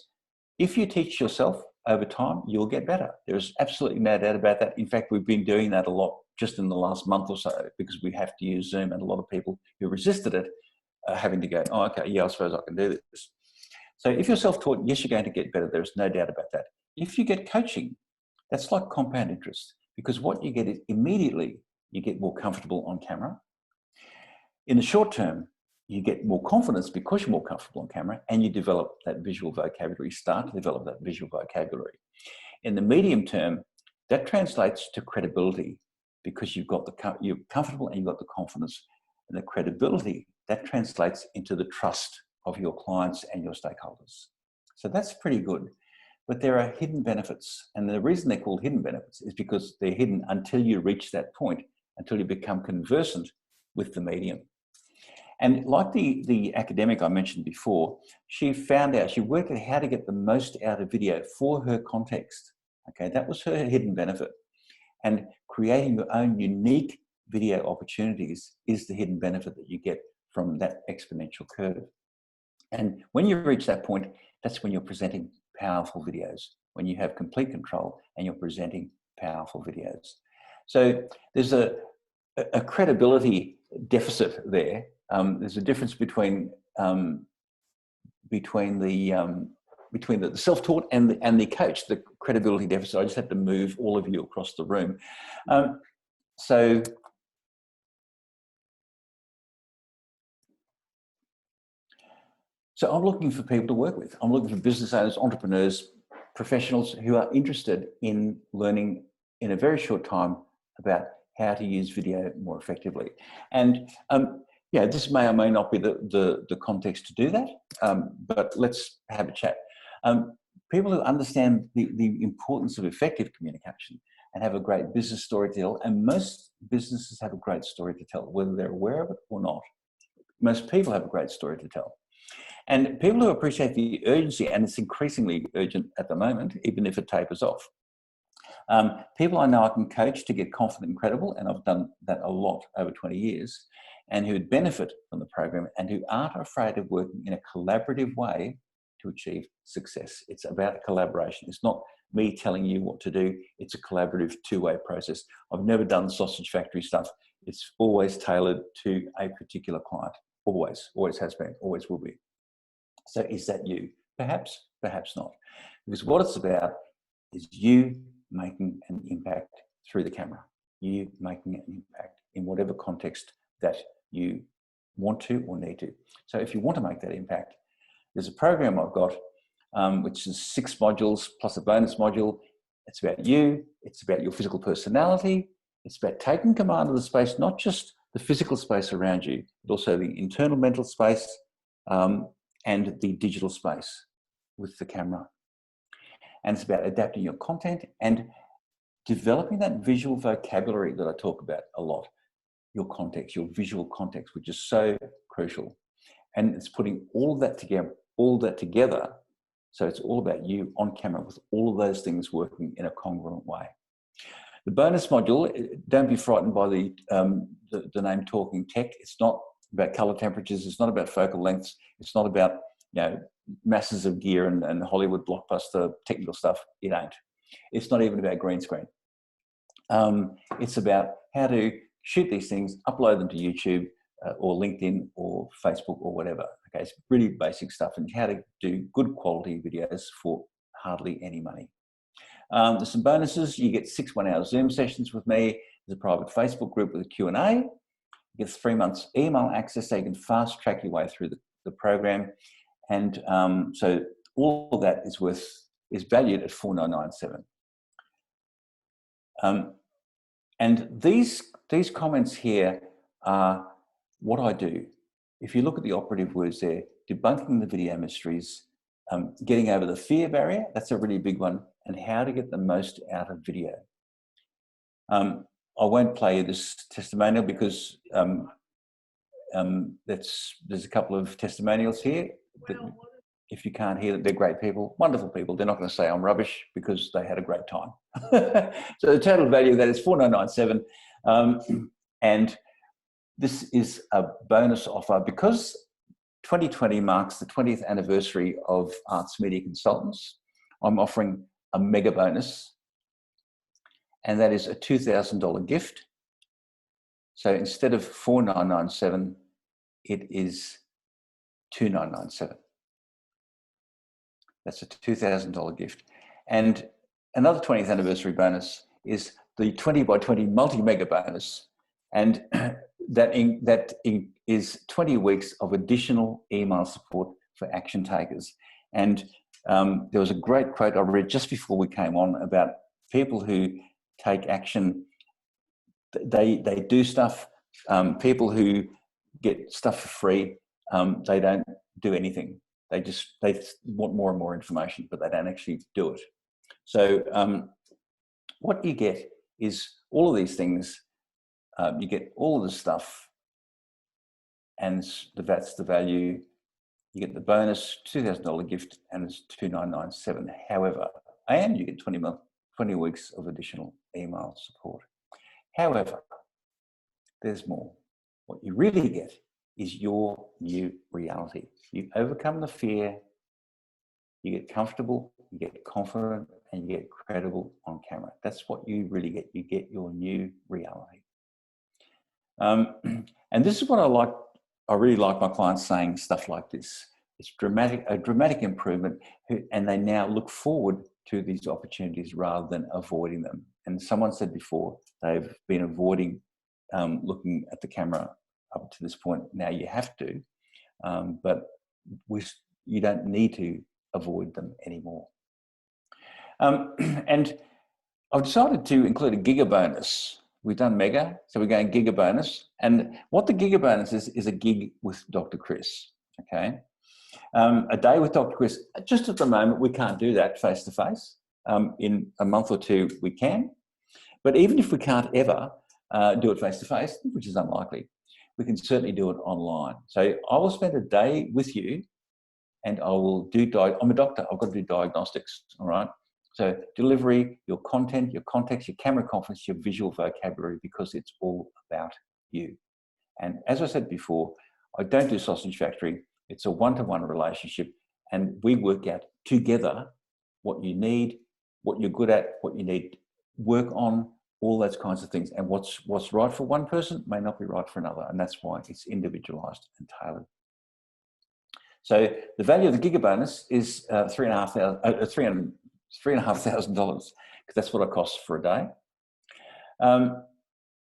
if you teach yourself over time, you'll get better. There's absolutely no doubt about that. In fact, we've been doing that a lot just in the last month or so because we have to use Zoom, and a lot of people who resisted it are having to go, oh, okay, yeah, I suppose I can do this. So if you're self-taught, yes, you're going to get better. There's no doubt about that. If you get coaching, that's like compound interest, because what you get is immediately you get more comfortable on camera. In the short term, you get more confidence because you're more comfortable on camera, and you develop that visual vocabulary, start to develop that visual vocabulary. In the medium term, that translates to credibility because you're comfortable and you've got the confidence. And the credibility, that translates into the trust of your clients and your stakeholders. So that's pretty good. But there are hidden benefits. And the reason they're called hidden benefits is because they're hidden until you reach that point, until you become conversant with the medium. And like the academic I mentioned before, she worked out how to get the most out of video for her context. Okay, that was her hidden benefit. And creating your own unique video opportunities is the hidden benefit that you get from that exponential curve. And when you reach that point, that's when you're presenting powerful videos, when you have complete control and you're presenting powerful videos. So there's a credibility deficit there. There's a difference between the self-taught and the coach, the credibility deficit. I just had to move all of you across the room. So I'm looking for people to work with. I'm looking for business owners, entrepreneurs, professionals who are interested in learning in a very short time about how to use video more effectively. And yeah, this may or may not be the context to do that, but let's have a chat. People who understand the importance of effective communication and have a great business story to tell, and most businesses have a great story to tell, whether they're aware of it or not. Most people have a great story to tell. And people who appreciate the urgency, and it's increasingly urgent at the moment, even if it tapers off. People I know I can coach to get confident and credible, and I've done that a lot over 20 years, and who would benefit from the program and who aren't afraid of working in a collaborative way to achieve success. It's about collaboration. It's not me telling you what to do. It's a collaborative two-way process. I've never done sausage factory stuff. It's always tailored to a particular client. Always has been, always will be. So is that you? Perhaps, perhaps not. Because what it's about is you making an impact through the camera. You making an impact in whatever context that you want to or need to. So if you want to make that impact, there's a program I've got, which is 6 modules plus a bonus module. It's about you. It's about your physical personality. It's about taking command of the space, not just the physical space around you, but also the internal mental space, and the digital space with the camera. And it's about adapting your content and developing that visual vocabulary that I talk about a lot. Your context, your visual context, which is so crucial. And it's putting all that together. So it's all about you on camera with all of those things working in a congruent way. The bonus module, don't be frightened by the name Talking Tech. It's not about color temperatures. It's not about focal lengths. It's not about, you know, masses of gear and Hollywood blockbuster technical stuff. It ain't. It's not even about green screen. It's about how to shoot these things, upload them to YouTube or LinkedIn or Facebook or whatever. Okay, it's really basic stuff, and how to do good quality videos for hardly any money. There's some bonuses. You get 6 one-hour Zoom sessions with me. There's a private Facebook group with a Q&A. You get 3 months email access so you can fast track your way through the program. And so all of that is valued at $4,997. And these comments here are what I do. If you look at the operative words there, debunking the video mysteries, getting over the fear barrier, that's a really big one, and how to get the most out of video. I won't play you this testimonial because there's a couple of testimonials here. If you can't hear that, they're great people, wonderful people. They're not going to say I'm rubbish because they had a great time. So the total value of that is $4,997. And this is a bonus offer because 2020 marks the 20th anniversary of Arts Media Consultants. I'm offering a mega bonus, and that is a $2,000 gift. So instead of $4,997, it is $2,997. That's a $2,000 gift. And another 20th anniversary bonus is the 20 by 20 multi-mega bonus. And that is 20 weeks of additional email support for action takers. And there was a great quote I read just before we came on about people who take action. They do stuff. People who get stuff for free, they don't do anything. They want more and more information, but they don't actually do it. So what you get is all of these things. You get all of the stuff, and that's the value. You get the bonus $2,000 gift, and it's $2,997. However, and you get 20 weeks of additional email support. However, there's more. What you really get is your new reality. You overcome the fear, you get comfortable, you get confident, and you get credible on camera. That's what you really get. You get your new reality. And this is what I like. I really like my clients saying stuff like this. It's a dramatic improvement, and they now look forward to these opportunities rather than avoiding them. And someone said before, they've been avoiding looking at the camera up to this point. Now you have to, but you don't need to avoid them anymore. And I've decided to include a giga bonus. We've done mega, so we're going giga bonus. And what the giga bonus is a gig with Dr. Chris, okay? A day with Dr. Chris. Just at the moment, we can't do that face-to-face. In a month or two, we can. But even if we can't ever do it face-to-face, which is unlikely, we can certainly do it online. So I will spend a day with you, and I will do, I'm a doctor, I've got to do diagnostics, all right? So delivery, your content, your context, your camera confidence, your visual vocabulary, because it's all about you. And as I said before, I don't do sausage factory. It's a one-to-one relationship, and we work out together what you need, what you're good at, what you need work on, all those kinds of things. And what's right for one person may not be right for another, and that's why it's individualized and tailored. So the value of the giga bonus is $3,500, because that's what it costs for a day. And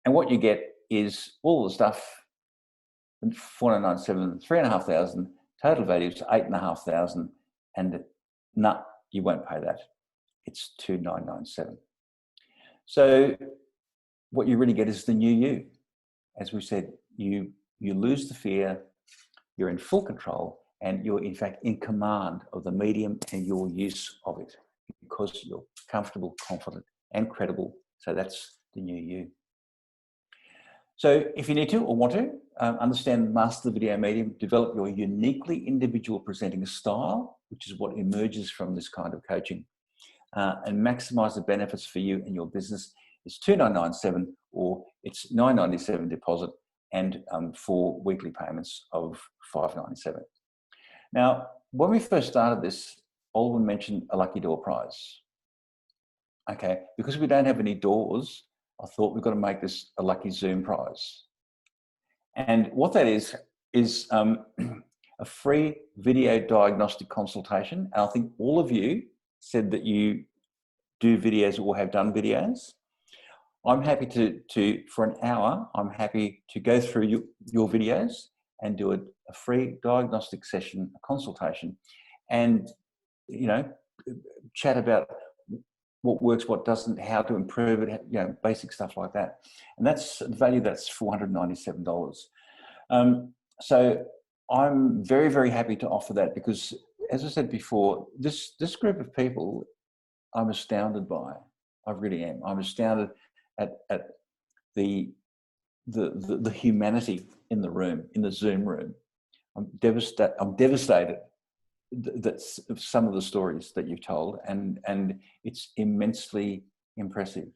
what you get is all the stuff, $497, $3,500, total value is $8,500, and no, you won't pay that. It's $2,997. So what you really get is the new you. As we said, you lose the fear, you're in full control, and you're in fact in command of the medium and your use of it, because you're comfortable, confident, and credible. So that's the new you. So if you need to or want to understand, master the video medium, develop your uniquely individual presenting style, which is what emerges from this kind of coaching, and maximize the benefits for you and your business, it's $2,997, or it's $997 deposit, and 4 weekly payments of $597. Now, when we first started this, Alwyn mentioned a lucky door prize. Okay, because we don't have any doors, I thought we've got to make this a lucky Zoom prize. And what that is a free video diagnostic consultation. And I think all of you said that you do videos or have done videos. I'm happy to for an hour, I'm happy to go through your videos and do a free diagnostic session, a consultation, and, you know, chat about what works, what doesn't, how to improve it, you know, basic stuff like that. And that's the value, that's $497. So I'm very, very happy to offer that, because as I said before, this group of people, I'm astounded by. I really am. I'm astounded at the humanity in the room, in the Zoom room. I'm devastated that's some of the stories that you've told, and it's immensely impressive.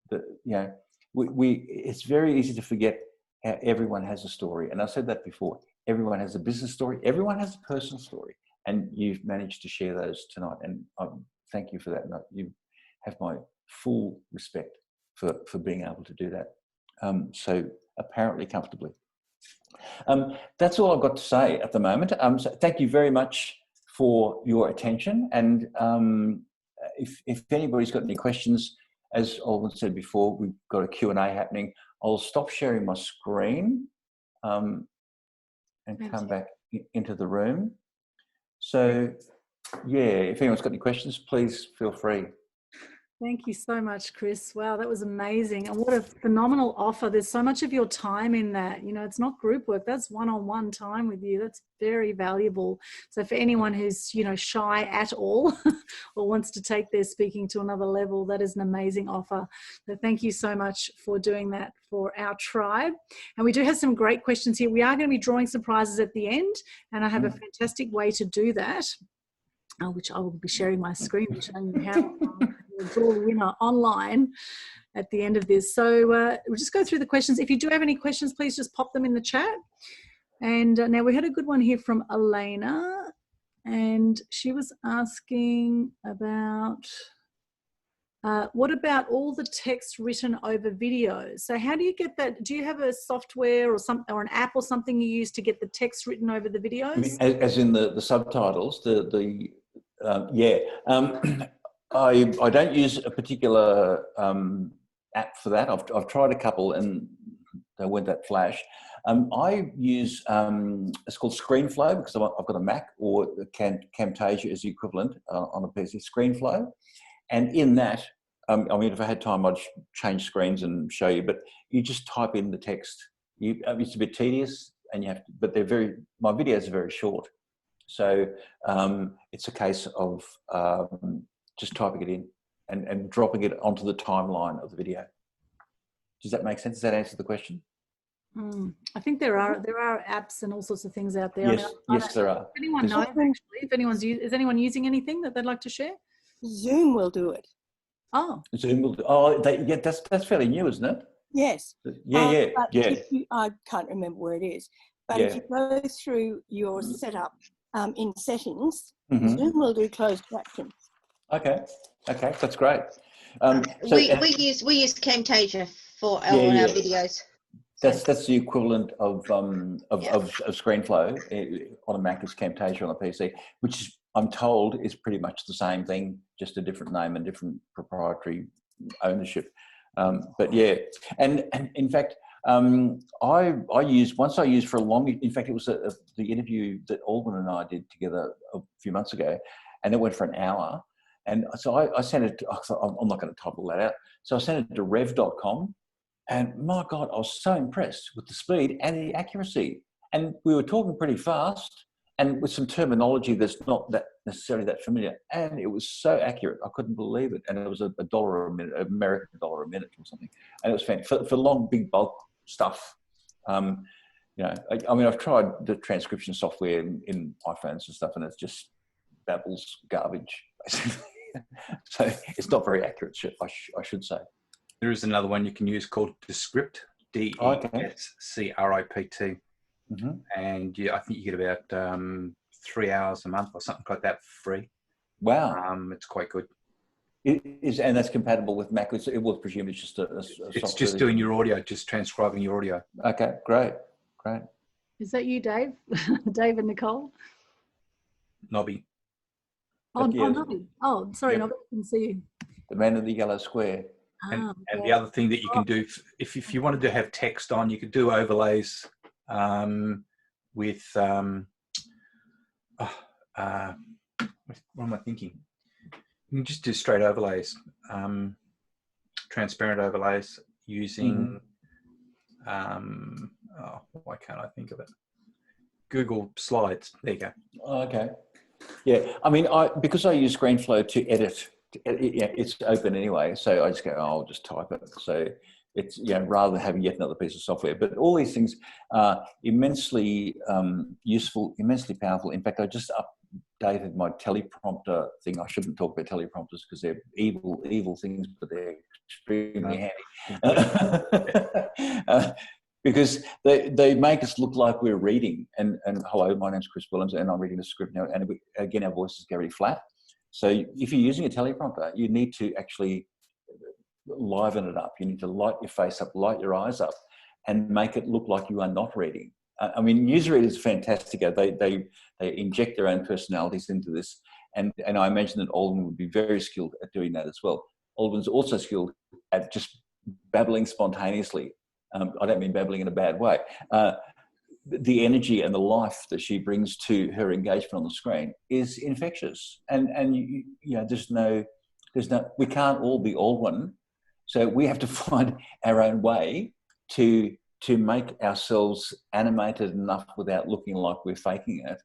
That, you know, it's very easy to forget how everyone has a story, and I said that before. Everyone has a business story. Everyone has a personal story, and you've managed to share those tonight. And thank you for that. And you have my full respect for being able to do that so apparently comfortably. That's all I've got to say at the moment. So thank you very much for your attention. And if anybody's got any questions, as Alwyn said before, we've got a Q&A happening. I'll stop sharing my screen and come back into the room. So yeah, if anyone's got any questions, please feel free. Thank you so much, Chris. Wow, that was amazing. And what a phenomenal offer. There's so much of your time in that. You know, it's not group work. That's one-on-one time with you. That's very valuable. So for anyone who's, you know, shy at all or wants to take their speaking to another level, that is an amazing offer. So thank you so much for doing that for our tribe. And we do have some great questions here. We are going to be drawing some prizes at the end, and I have a fantastic way to do that, which I will be sharing my screen and showing you how. we'll draw the winner online at the end of this. So we'll just go through the questions. If you do have any questions, please just pop them in the chat. And now we had a good one here from Elena, and she was asking about what about all the text written over videos? So how do you get that? Do you have a software or an app or something you use to get the text written over the videos? As in the subtitles, yeah. I don't use a particular app for that. I've tried a couple and they weren't that flash. I use, it's called ScreenFlow because I've got a Mac, or Camtasia is the equivalent on a PC, ScreenFlow. And in that, I mean, if I had time, I'd change screens and show you, but you just type in the text. It's a bit tedious, and you have to, but my videos are very short. So it's a case of just typing it in and dropping it onto the timeline of the video. Does that make sense? Does that answer the question? I think there are apps and all sorts of things out there. Yes, yes, there are. If anyone knows, actually, is anyone using anything that they'd like to share? Zoom will do it. Oh, Zoom will do. Oh, yeah, that's fairly new, isn't it? Yes. Yeah. I can't remember where it is, but if you go through your setup in settings, Zoom will do closed captions. Okay, that's great. We use Camtasia for our videos. That's the equivalent of ScreenFlow on a Mac is Camtasia on a PC, which is, I'm told, is pretty much the same thing, just a different name and different proprietary ownership. But yeah, and in fact, I used for a long. In fact, it was the interview that Alban and I did together a few months ago, and it went for an hour. And so I sent it. I'm not going to type all that out. So I sent it to rev.com. And my God, I was so impressed with the speed and the accuracy. And we were talking pretty fast and with some terminology that's not that necessarily that familiar. And it was so accurate. I couldn't believe it. And it was $1 a minute, American dollar a minute or something. And it was fantastic. For long, big bulk stuff. You know, I mean, I've tried the transcription software in iPhones and stuff, and it's just babbles garbage, basically. So it's not very accurate, I should say. There is another one you can use called Descript, DESCRIPT. And I think you get about 3 hours a month or something like that free. Wow. It's quite good. And that's compatible with Mac. It will presume it's just it's just doing your audio, just transcribing your audio. Okay, great. Is that you, Dave? Dave and Nicole? Nobby. Oh, Nobby. Oh, sorry, Nobby, I can see you. The man in the yellow square. And the other thing that you can do, if you wanted to have text on, you could do overlays with, what am I thinking? You can just do straight overlays, transparent overlays using, why can't I think of it? Google Slides. There you go. Okay. Yeah, I mean, because I use ScreenFlow to edit. It's open anyway, so I just go, I'll just type it. So it's, rather than having yet another piece of software. But all these things are immensely useful, immensely powerful. In fact, I just updated my teleprompter thing. I shouldn't talk about teleprompters because they're evil things, but they're extremely handy. Because they make us look like we're reading. And hello, my name's Chris Willems, and I'm reading the script now. And again, our voices get really flat. So if you're using a teleprompter, you need to actually liven it up. You need to light your face up, light your eyes up, and make it look like you are not reading. I mean, newsreaders are fantastic. They inject their own personalities into this. And I imagine that Alban would be very skilled at doing that as well. Alban's also skilled at just babbling spontaneously. I don't mean babbling in a bad way. The energy and the life that she brings to her engagement on the screen is infectious. And there's no, we can't all be Alban. So we have to find our own way to make ourselves animated enough without looking like we're faking it,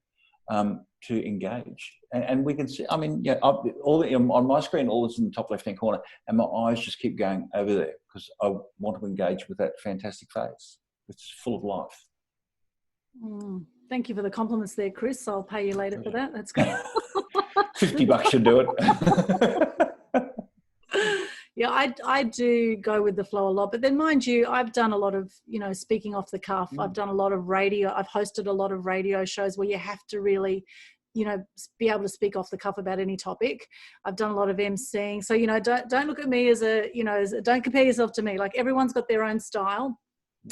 to engage. And we can see, I mean, on my screen, all is in the top left-hand corner, and my eyes just keep going over there because I want to engage with that fantastic face. It's full of life. Thank you for the compliments there, Chris. I'll pay you later for that. That's good. $50 should do it. Yeah, I do go with the flow a lot, but then mind you, I've done a lot of, you know, speaking off the cuff. I've done a lot of radio. I've hosted a lot of radio shows where you have to really, you know, be able to speak off the cuff about any topic. I've done a lot of emceeing. So, you know, don't look at me as a, you know, don't compare yourself to me. Like, everyone's got their own style.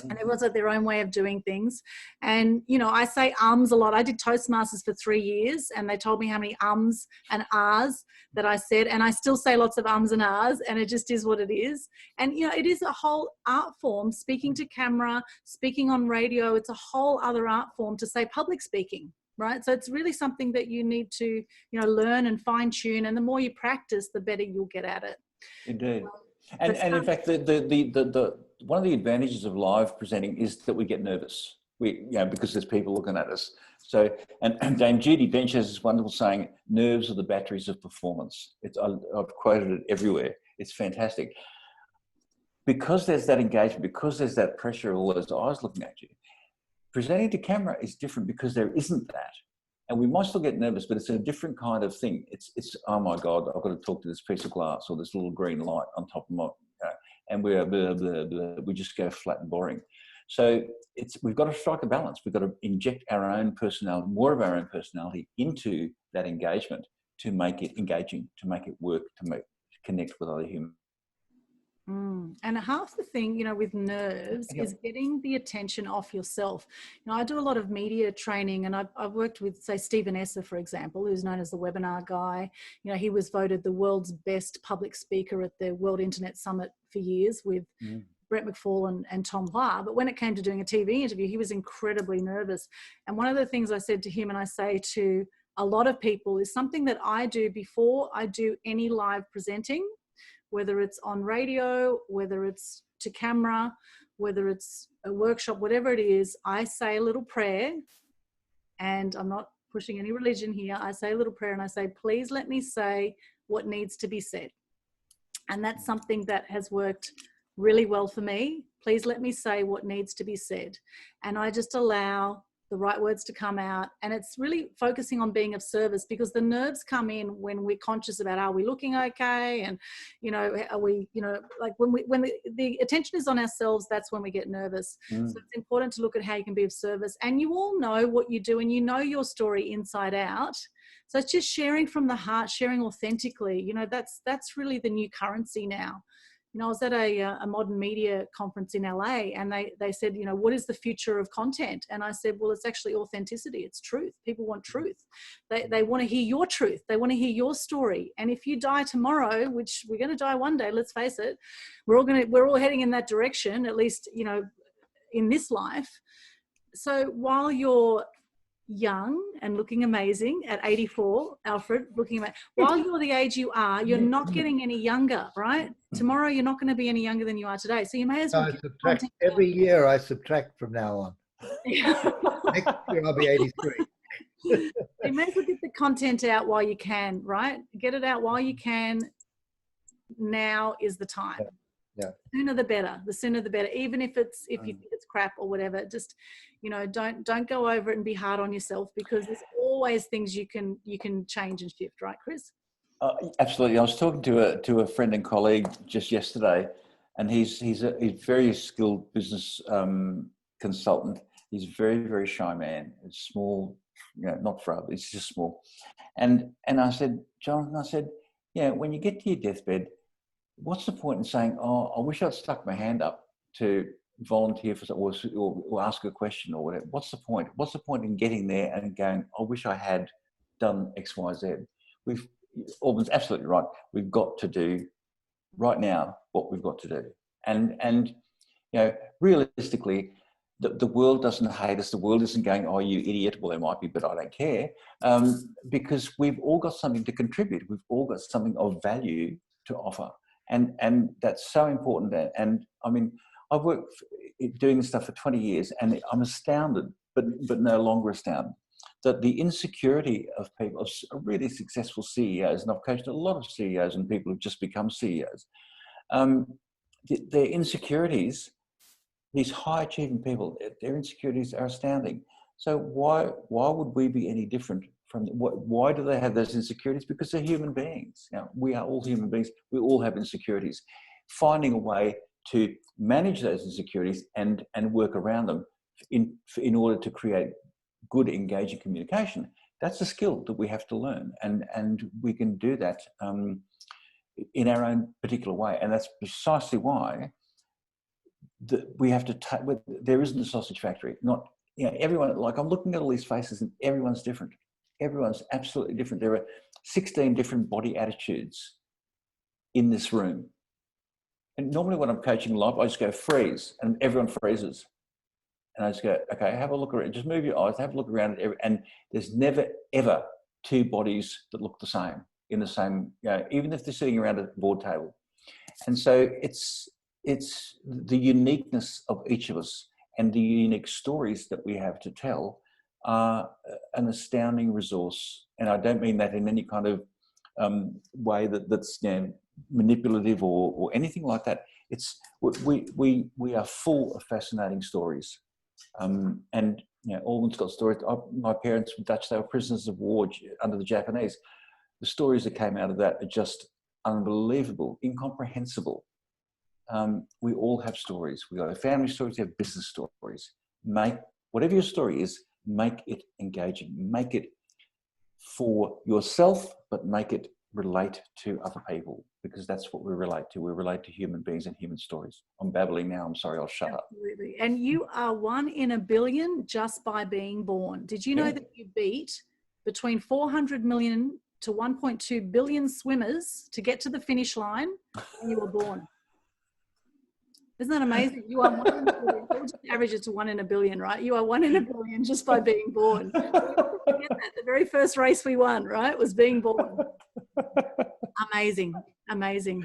And everyone's got their own way of doing things. And, you know, I say ums a lot. I did Toastmasters for 3 years, and they told me how many ums and ahs that I said. And I still say lots of ums and ahs, and it just is what it is. And, you know, it is a whole art form, speaking to camera, speaking on radio. It's a whole other art form to say public speaking, right? So it's really something that you need to, you know, learn and fine tune. And the more you practice, the better you'll get at it. Indeed. And in fact, one of the advantages of live presenting is that we get nervous. You know, because there's people looking at us. So, and Dame Judy Dench has this wonderful saying, "Nerves are the batteries of performance." I've quoted it everywhere. It's fantastic. Because there's that engagement, because there's that pressure of all those eyes looking at you, presenting to camera is different because there isn't that. And we might still get nervous, but it's a different kind of thing. It's oh my God, I've got to talk to this piece of glass or this little green light on top of my, and we just go flat and boring. So we've got to strike a balance. We've got to inject our own personality, more of our own personality into that engagement to make it engaging, to make it work, to connect with other humans. And half the thing, you know, with nerves is getting the attention off yourself. You know, I do a lot of media training, and I've worked with, say, Stephen Esser, for example, who's known as the webinar guy. You know, he was voted the world's best public speaker at the World Internet Summit for years with Brett McFall and Tom Hua. But when it came to doing a TV interview, he was incredibly nervous. And one of the things I said to him, and I say to a lot of people, is something that I do before I do any live presenting, whether it's on radio, whether it's to camera, whether it's a workshop, whatever it is, I say a little prayer. And I'm not pushing any religion here. I say a little prayer and I say, please let me say what needs to be said. And that's something that has worked really well for me. Please let me say what needs to be said. And I just allow the right words to come out. And it's really focusing on being of service, because the nerves come in when we're conscious about, are we looking okay? And, you know, are we, you know, like when the attention is on ourselves, that's when we get nervous. So it's important to look at how you can be of service. And you all know what you do, and you know your story inside out. So it's just sharing from the heart, sharing authentically. You know, that's really the new currency now. You know, I was at a modern media conference in LA, and they said, you know, what is the future of content? And I said, well, it's actually authenticity. It's truth. People want truth. They want to hear your truth. They want to hear your story. And if you die tomorrow, which we're going to die one day, let's face it, we're all heading in that direction, at least, you know, in this life. So while you're young and looking amazing at 84, Alfred, looking amazing, while you're the age you are, you're not getting any younger, right? Tomorrow you're not going to be any younger than you are today, so you may as well subtract every year. I subtract from now on. Next year I'll be 83. You may as well get the content out while you can, right? Get it out while you can. Now is the time. Yeah. The sooner the better. The sooner the better. Even if you think it's crap or whatever, just, you know, don't go over it and be hard on yourself, because there's always things you can change and shift, right, Chris? Absolutely. I was talking to a friend and colleague just yesterday, and he's a very skilled business consultant. He's a very, very shy man. It's small, you know, not proud, but it's just small. And I said, Jonathan, I said, yeah, when you get to your deathbed, what's the point in saying, oh, I wish I'd stuck my hand up to volunteer for something or ask a question or whatever? What's the point? What's the point in getting there and going, I wish I had done X, Y, Z? Alban's absolutely right. We've got to do right now what we've got to do. And you know, realistically, the world doesn't hate us. The world isn't going, oh, you idiot. Well, they might be, but I don't care. Because we've all got something to contribute. We've all got something of value to offer. And that's so important. And I mean, I've worked doing this stuff for 20 years, and I'm astounded, but no longer astounded, that the insecurity of people, of really successful CEOs, and I've coached a lot of CEOs and people who've just become CEOs, their insecurities, these high achieving people, their insecurities are astounding. So why would we be any different why do they have those insecurities? Because they're human beings. You know, we are all human beings. We all have insecurities. Finding a way to manage those insecurities and work around them in order to create good, engaging communication. That's a skill that we have to learn, and we can do that in our own particular way. And that's precisely why we have to there isn't a sausage factory. Not, you know, everyone, like I'm looking at all these faces and everyone's different. Everyone's absolutely different. There are 16 different body attitudes in this room. And normally when I'm coaching live, I just go freeze, and everyone freezes. And I just go, okay, have a look around, just move your eyes, have a look around, and there's never, ever two bodies that look the same, in the same, you know, even if they're sitting around a board table. And so it's the uniqueness of each of us and the unique stories that we have to tell are an astounding resource. And I don't mean that in any kind of way that's, you know, manipulative or anything like that. It's we are full of fascinating stories. And, you know, Alden's got stories. My parents were Dutch, they were prisoners of war under the Japanese. The stories that came out of that are just unbelievable, incomprehensible. We all have stories. We have family stories, we have business stories. Whatever your story is, make it engaging. Make it for yourself, but make it relate to other people, because that's what we relate to. We relate to human beings and human stories. I'm babbling now. I'm sorry. I'll shut up. Absolutely. And you are 1 in a billion just by being born. Did you know that you beat between 400 million to 1.2 billion swimmers to get to the finish line when you were born? Isn't that amazing? You are 1 in a billion. We'll just average it to 1 in a billion, right? You are 1 in a billion just by being born. We often forget that. The very first race we won, right, was being born. Amazing, amazing.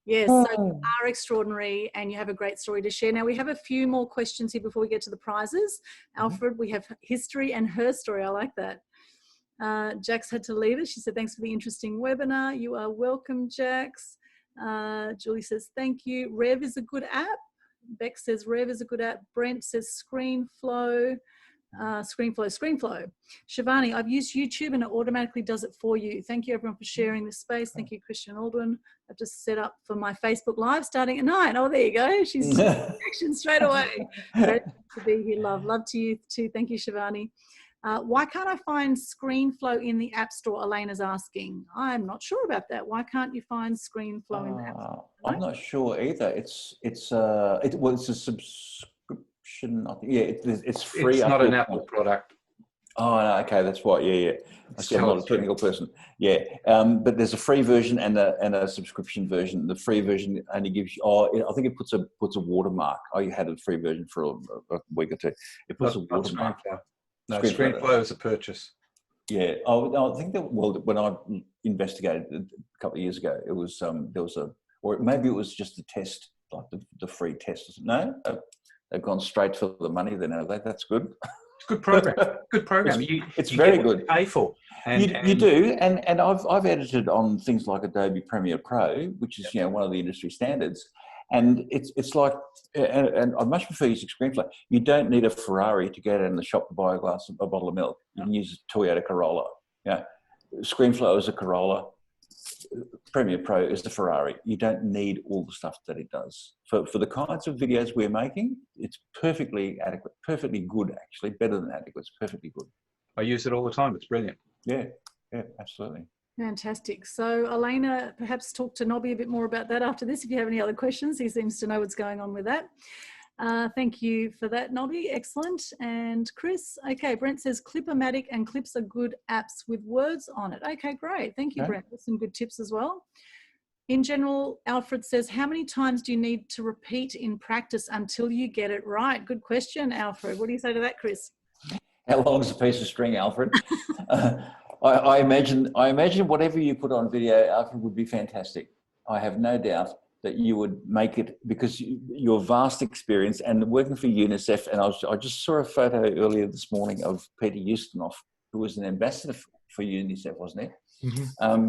Yes, so you are extraordinary and you have a great story to share. Now, we have a few more questions here before we get to the prizes. Alfred, we have history and her story. I like that. Jax had to leave us. She said, thanks for the interesting webinar. You are welcome, Jax. Julie says, thank you. Rev is a good app. Beck says, Rev is a good app. Brent says, ScreenFlow. ScreenFlow. Shivani, I've used YouTube and it automatically does it for you. Thank you everyone for sharing this space. Thank you, Christian Aldwin. I've just set up for my Facebook Live starting at 9. Oh, there you go. She's action straight away. Great to be here, love. Love to you too. Thank you, Shivani. Why can't I find ScreenFlow in the App Store? Elena's asking. I'm not sure about that. Why can't you find ScreenFlow in the App Store? I'm not sure either. It's a subscription. I think. Yeah, it's free. It's not an Apple product. Oh, no, okay, that's what. Yeah. I see, I'm not a technical person. Yeah, but there's a free version and a subscription version. The free version only gives you. I think it puts a watermark. You had a free version for a week or two. It puts a watermark. No, ScreenFlow is a purchase. Yeah, I think that. Well, when I investigated a couple of years ago, it was there was or maybe it was just the test, like the free test. No, they've gone straight for the money. Then that's good. It's a good program. Good program. It's very good. Pay for. You do, and I've edited on things like Adobe Premiere Pro, which is one of the industry standards. And it's like, and I much prefer using ScreenFlow. You don't need a Ferrari to go down in the shop to buy a bottle of milk. You can use a Toyota Corolla. Yeah, ScreenFlow is a Corolla. Premiere Pro is the Ferrari. You don't need all the stuff that it does. For the kinds of videos we're making, it's perfectly adequate, perfectly good, actually, better than adequate. It's perfectly good. I use it all the time. It's brilliant. Yeah, absolutely. Fantastic. So Elena, perhaps talk to Nobby a bit more about that after this. If you have any other questions, he seems to know what's going on with that. Thank you for that, Nobby. Excellent. And Chris, okay, Brent says Clip-O-Matic and Clips are good apps with words on it. Okay, great. Thank you, Brent. That's some good tips as well. In general, Alfred says, how many times do you need to repeat in practice until you get it right? Good question, Alfred. What do you say to that, Chris? How long is a piece of string, Alfred? I imagine whatever you put on video, Alfred, would be fantastic. I have no doubt that you would make it, because your vast experience and working for UNICEF, and I just saw a photo earlier this morning of Peter Ustinov, who was an ambassador for UNICEF, wasn't he? Mm-hmm.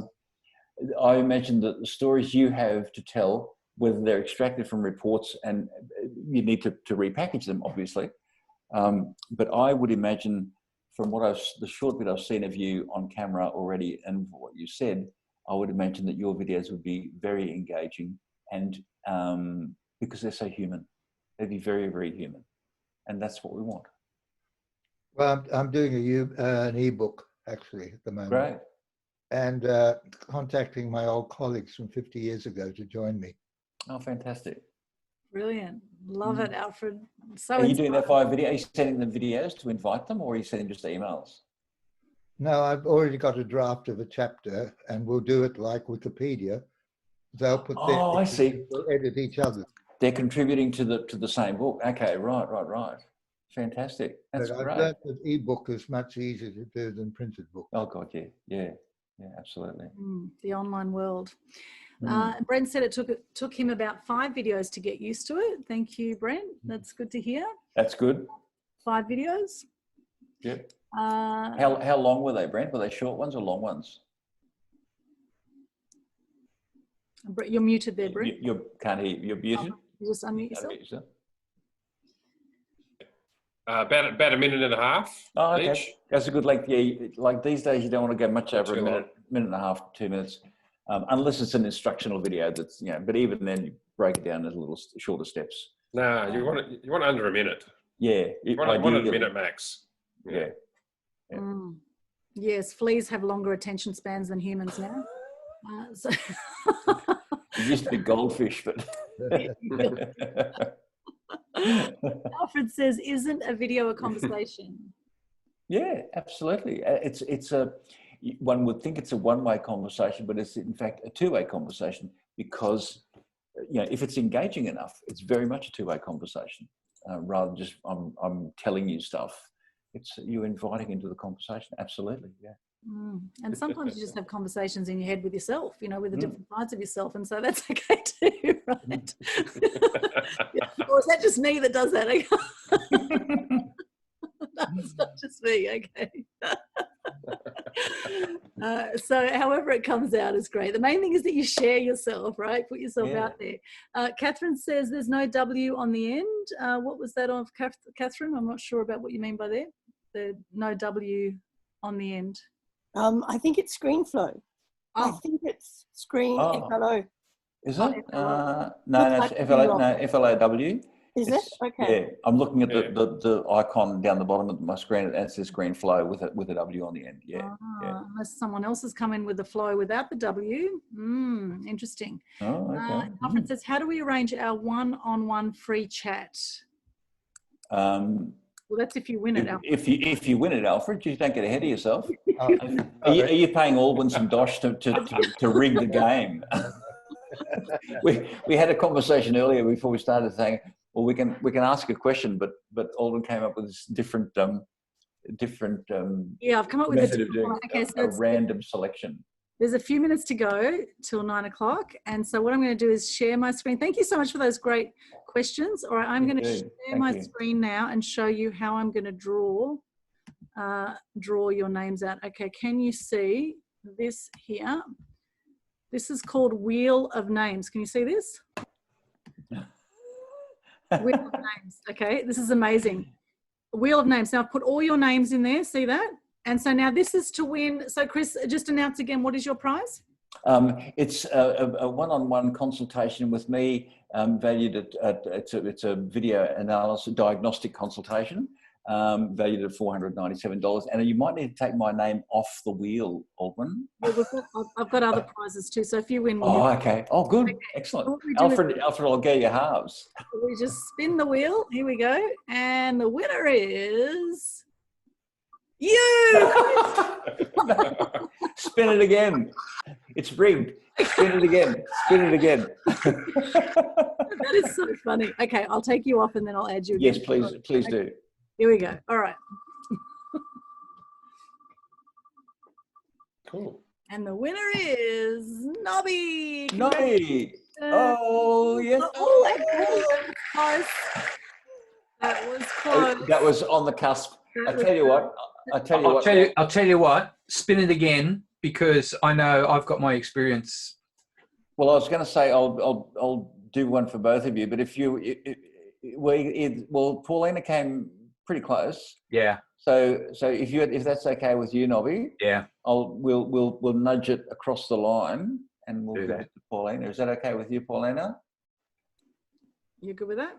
I imagine that the stories you have to tell, whether they're extracted from reports, and you need to repackage them, obviously, but I would imagine from the short bit I've seen of you on camera already and what you said, I would imagine that your videos would be very engaging, and because they're so human, they'd be very, very human, and that's what we want. Well, I'm doing an ebook actually at the moment. Great. And contacting my old colleagues from 50 years ago to join me. Oh, fantastic. Brilliant. Love it, Alfred. So are you doing that via video? Are you sending them videos to invite them, or are you sending just emails? No, I've already got a draft of a chapter, and we'll do it like Wikipedia. They'll put I see. We'll edit each other. They're contributing to the same book. Okay, right. Fantastic. That's but great. I've learned that ebook is much easier to do than printed book. Oh God, yeah, absolutely. The online world. Brent said it took him about 5 videos to get used to it. Thank you, Brent. That's good to hear. That's good. 5 videos. Yep. How long were they, Brent? Were they short ones or long ones? You're muted there, Brent. You can't hear. You're muted. You just unmute yourself. About a minute and a half. Oh, okay. Each. That's a good length. Yeah, like these days, you don't want to go much over a minute and a half, 2 minutes, unless it's an instructional video. That's but even then, you break it down into little shorter steps. No, you want under a minute. Yeah, you want a minute max. Yeah. Yes, fleas have longer attention spans than humans now. So It used to be goldfish, but. Alfred says, "Isn't a video a conversation?" Yeah, absolutely. One would think it's a one-way conversation, but it's in fact a two-way conversation, because if it's engaging enough, it's very much a two-way conversation, rather than just I'm telling you stuff. It's you inviting into the conversation. Absolutely, yeah. And sometimes you just have conversations in your head with yourself, with the different parts of yourself, and so that's okay too, right? Or is that just me that does that? No, it's not just me, okay. So however it comes out is great. The main thing is that you share yourself, right? Put yourself out there. Catherine says there's no W on the end. What was that of, Catherine? I'm not sure about what you mean by there. The no W on the end. I think it's screen flow. I think it's screen FLO. Is it? No, it's FLOW. Is it? Okay. Yeah, I'm looking at the icon down the bottom of my screen, and it says screen flow with a W on the end. Yeah. Unless someone else has come in with the flow without the W. Interesting. Oh, okay. Alfred says, how do we arrange our one-on-one free chat? Well, that's if you win it, Alfred. If you win it, Alfred, you don't get ahead of yourself. Are you paying Aldwyn some dosh to rig the game? we had a conversation earlier before we started saying, well, we can ask a question, but Aldwyn came up with this different yeah, I've come up with method of doing a random selection. There's a few minutes to go till 9 o'clock. And so what I'm going to do is share my screen. Thank you so much for those great questions. All right, I'm going to share my screen now and show you how I'm going to draw your names out. Okay, can you see this here? This is called Wheel of Names. Can you see this? Wheel of Names. Okay, this is amazing. Wheel of Names. Now I've put all your names in there. See that? And so now this is to win. So Chris, just announce again, what is your prize? It's a one-on-one consultation with me, valued at it's a video analysis diagnostic consultation, valued at $497. And you might need to take my name off the wheel, Aldwyn. I've got other prizes too. So if you win, okay. Oh, good. Okay. Excellent. Alfred, I'll get your halves. We just spin the wheel. Here we go. And the winner is you. Spin it again. It's rigged. Spin it again. Spin it again. That is so funny. Okay, I'll take you off and then I'll add you again. Yes, please do. Here we go. All right. Cool. And the winner is Nobby. Nobby. Oh, yes. Oh, close. That was close. That was on the cusp. I'll tell you what. Spin it again, because I know I've got my experience. Well, I was going to say I'll do one for both of you, but if you, Paulina came pretty close. Yeah. So if that's okay with you, Nobby, yeah, we'll nudge it across the line, and we'll Do go that. to Paulina. Is that okay with you, Paulina? You good with that?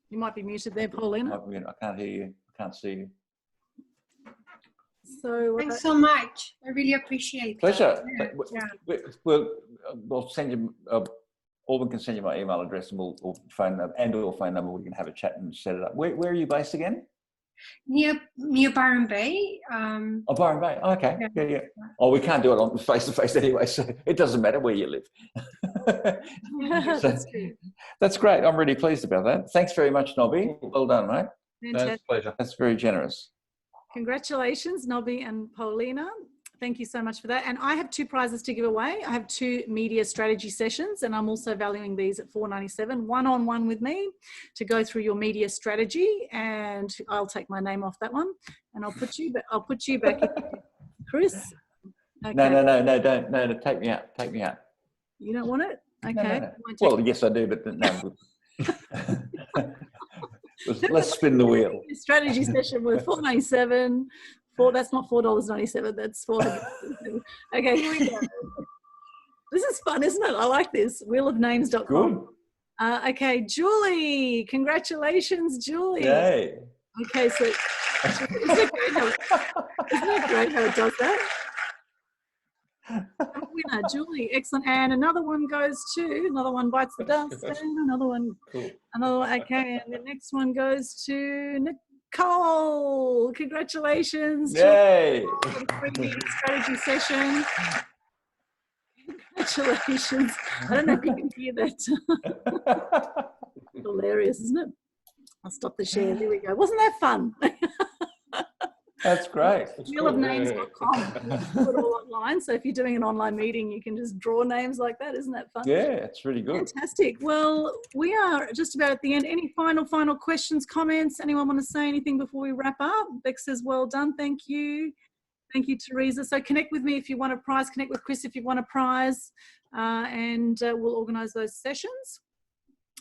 You might be muted there, Paulina. I can't hear you. I can't see you. So Thanks so much. I really appreciate Pleasure. that. Yeah. We'll send you. Orban can send you my email address and or phone number or phone number. We can have a chat and set it up. Where are you based again? Near Byron Bay. Oh, Byron Bay. Oh, okay. Yeah. Oh, we can't do it on face to face anyway, so it doesn't matter where you live. That's great. I'm really pleased about that. Thanks very much, Nobby. Well done, mate. That's a pleasure. That's very generous. Congratulations, Nobby and Paulina. Thank you so much for that. And I have 2 prizes to give away. I have 2 media strategy sessions, and I'm also valuing these at $4.97, one-on-one with me to go through your media strategy. And I'll take my name off that one, and I'll put you back in, Chris. Okay. No, don't. No, take me out. Take me out. You don't want it? Okay. No. Well, yes, I do, but no. Let's spin the wheel. Strategy session with $4.97. That's not $4.97. That's $4. Okay, here we go. This is fun, isn't it? I like this. Wheelofnames.com. Good. Okay, Julie. Congratulations, Julie. Yay. Okay, so isn't it great how it does that? Winner, Julie. Excellent. And another one bites the dust. And another one. Cool. Another one. Okay, and the next one goes to Nicole. Congratulations. Yay. Free meeting strategy session. Congratulations. I don't know if you can hear that. Hilarious, isn't it? I'll stop the share. There we go. Wasn't that fun? That's great. Wheelofnames.com. Put it all online. So if you're doing an online meeting, you can just draw names like that. Isn't that fun? Yeah, it's really good. Fantastic. Well, we are just about at the end. Any final questions, comments? Anyone want to say anything before we wrap up? Beck says, well done. Thank you. Thank you, Teresa. So connect with me if you want a prize. Connect with Chris if you want a prize. And we'll organise those sessions.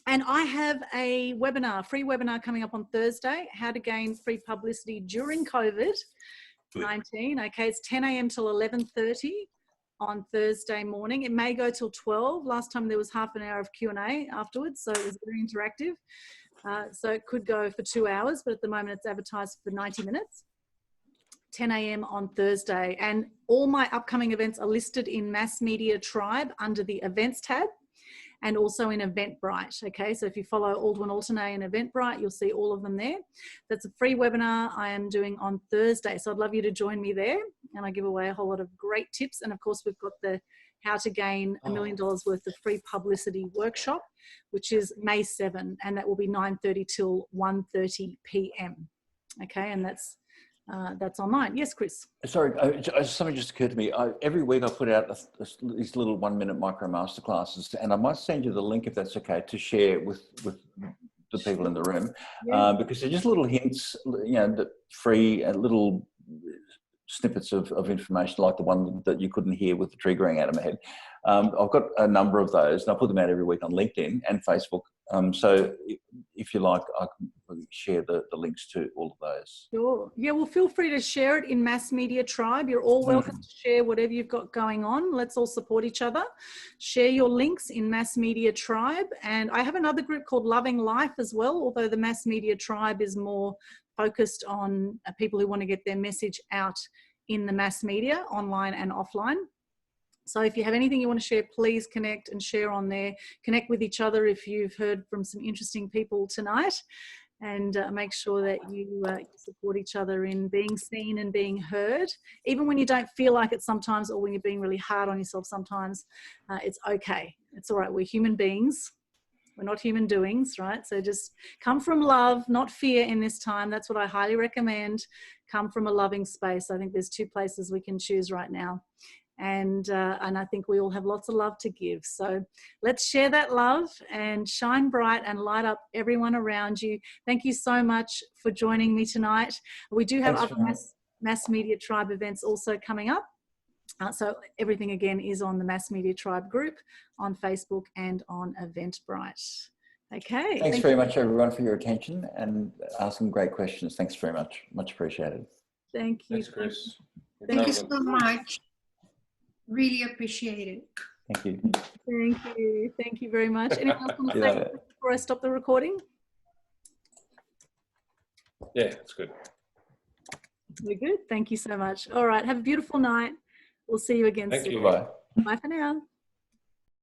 And I have a free webinar coming up on Thursday, how to gain free publicity during COVID-19. Okay, it's 10 a.m. till 11:30 on Thursday morning. It may go till 12. Last time there was half an hour of Q&A afterwards, so it was very interactive. So it could go for 2 hours, but at the moment it's advertised for 90 minutes. 10 a.m. on Thursday. And all my upcoming events are listed in Mass Media Tribe under the events tab, and also in Eventbrite. Okay, so if you follow Aldwin Alternay and Eventbrite, you'll see all of them there. That's a free webinar I am doing on Thursday. So I'd love you to join me there. And I give away a whole lot of great tips. And of course, we've got the How to Gain $1 Million worth of free publicity workshop, which is May 7, and that will be 9:30 till 1:30 p.m. Okay, and that's online. Yes, Chris. Sorry, something just occurred to me. Every week I put out these little 1-minute micro masterclasses, and I might send you the link if that's okay to share with the people in the room, because they're just little hints, free and little snippets of information, like the one that you couldn't hear with the tree growing out of my head. I've got a number of those, and I put them out every week on LinkedIn and Facebook. So if you like, I can share the links to all of those. Sure. Yeah, well, feel free to share it in Mass Media Tribe. You're all welcome to share whatever you've got going on. Let's all support each other. Share your links in Mass Media Tribe. And I have another group called Loving Life as well, although the Mass Media Tribe is more focused on people who want to get their message out in the mass media, online and offline. So if you have anything you want to share, please connect and share on there. Connect with each other if you've heard from some interesting people tonight, and make sure that you support each other in being seen and being heard. Even when you don't feel like it sometimes, or when you're being really hard on yourself sometimes, it's okay. It's all right. We're human beings. We're not human doings, right? So just come from love, not fear in this time. That's what I highly recommend. Come from a loving space. I think there's 2 places we can choose right now. And I think we all have lots of love to give. So let's share that love and shine bright and light up everyone around you. Thank you so much for joining me tonight. We do have other Mass Media Tribe events also coming up. So everything again is on the Mass Media Tribe group on Facebook and on Eventbrite. Okay. Thanks very much, everyone, for your attention and asking great questions. Thanks very much. Much appreciated. Thank you. Thanks, Chris. Thank you so much. Really appreciate it. Thank you. Thank you. Thank you very much. Anyone else want to say something before I stop the recording? Yeah, that's good. We're good. Thank you so much. All right. Have a beautiful night. We'll see you again soon. Bye. Bye for now.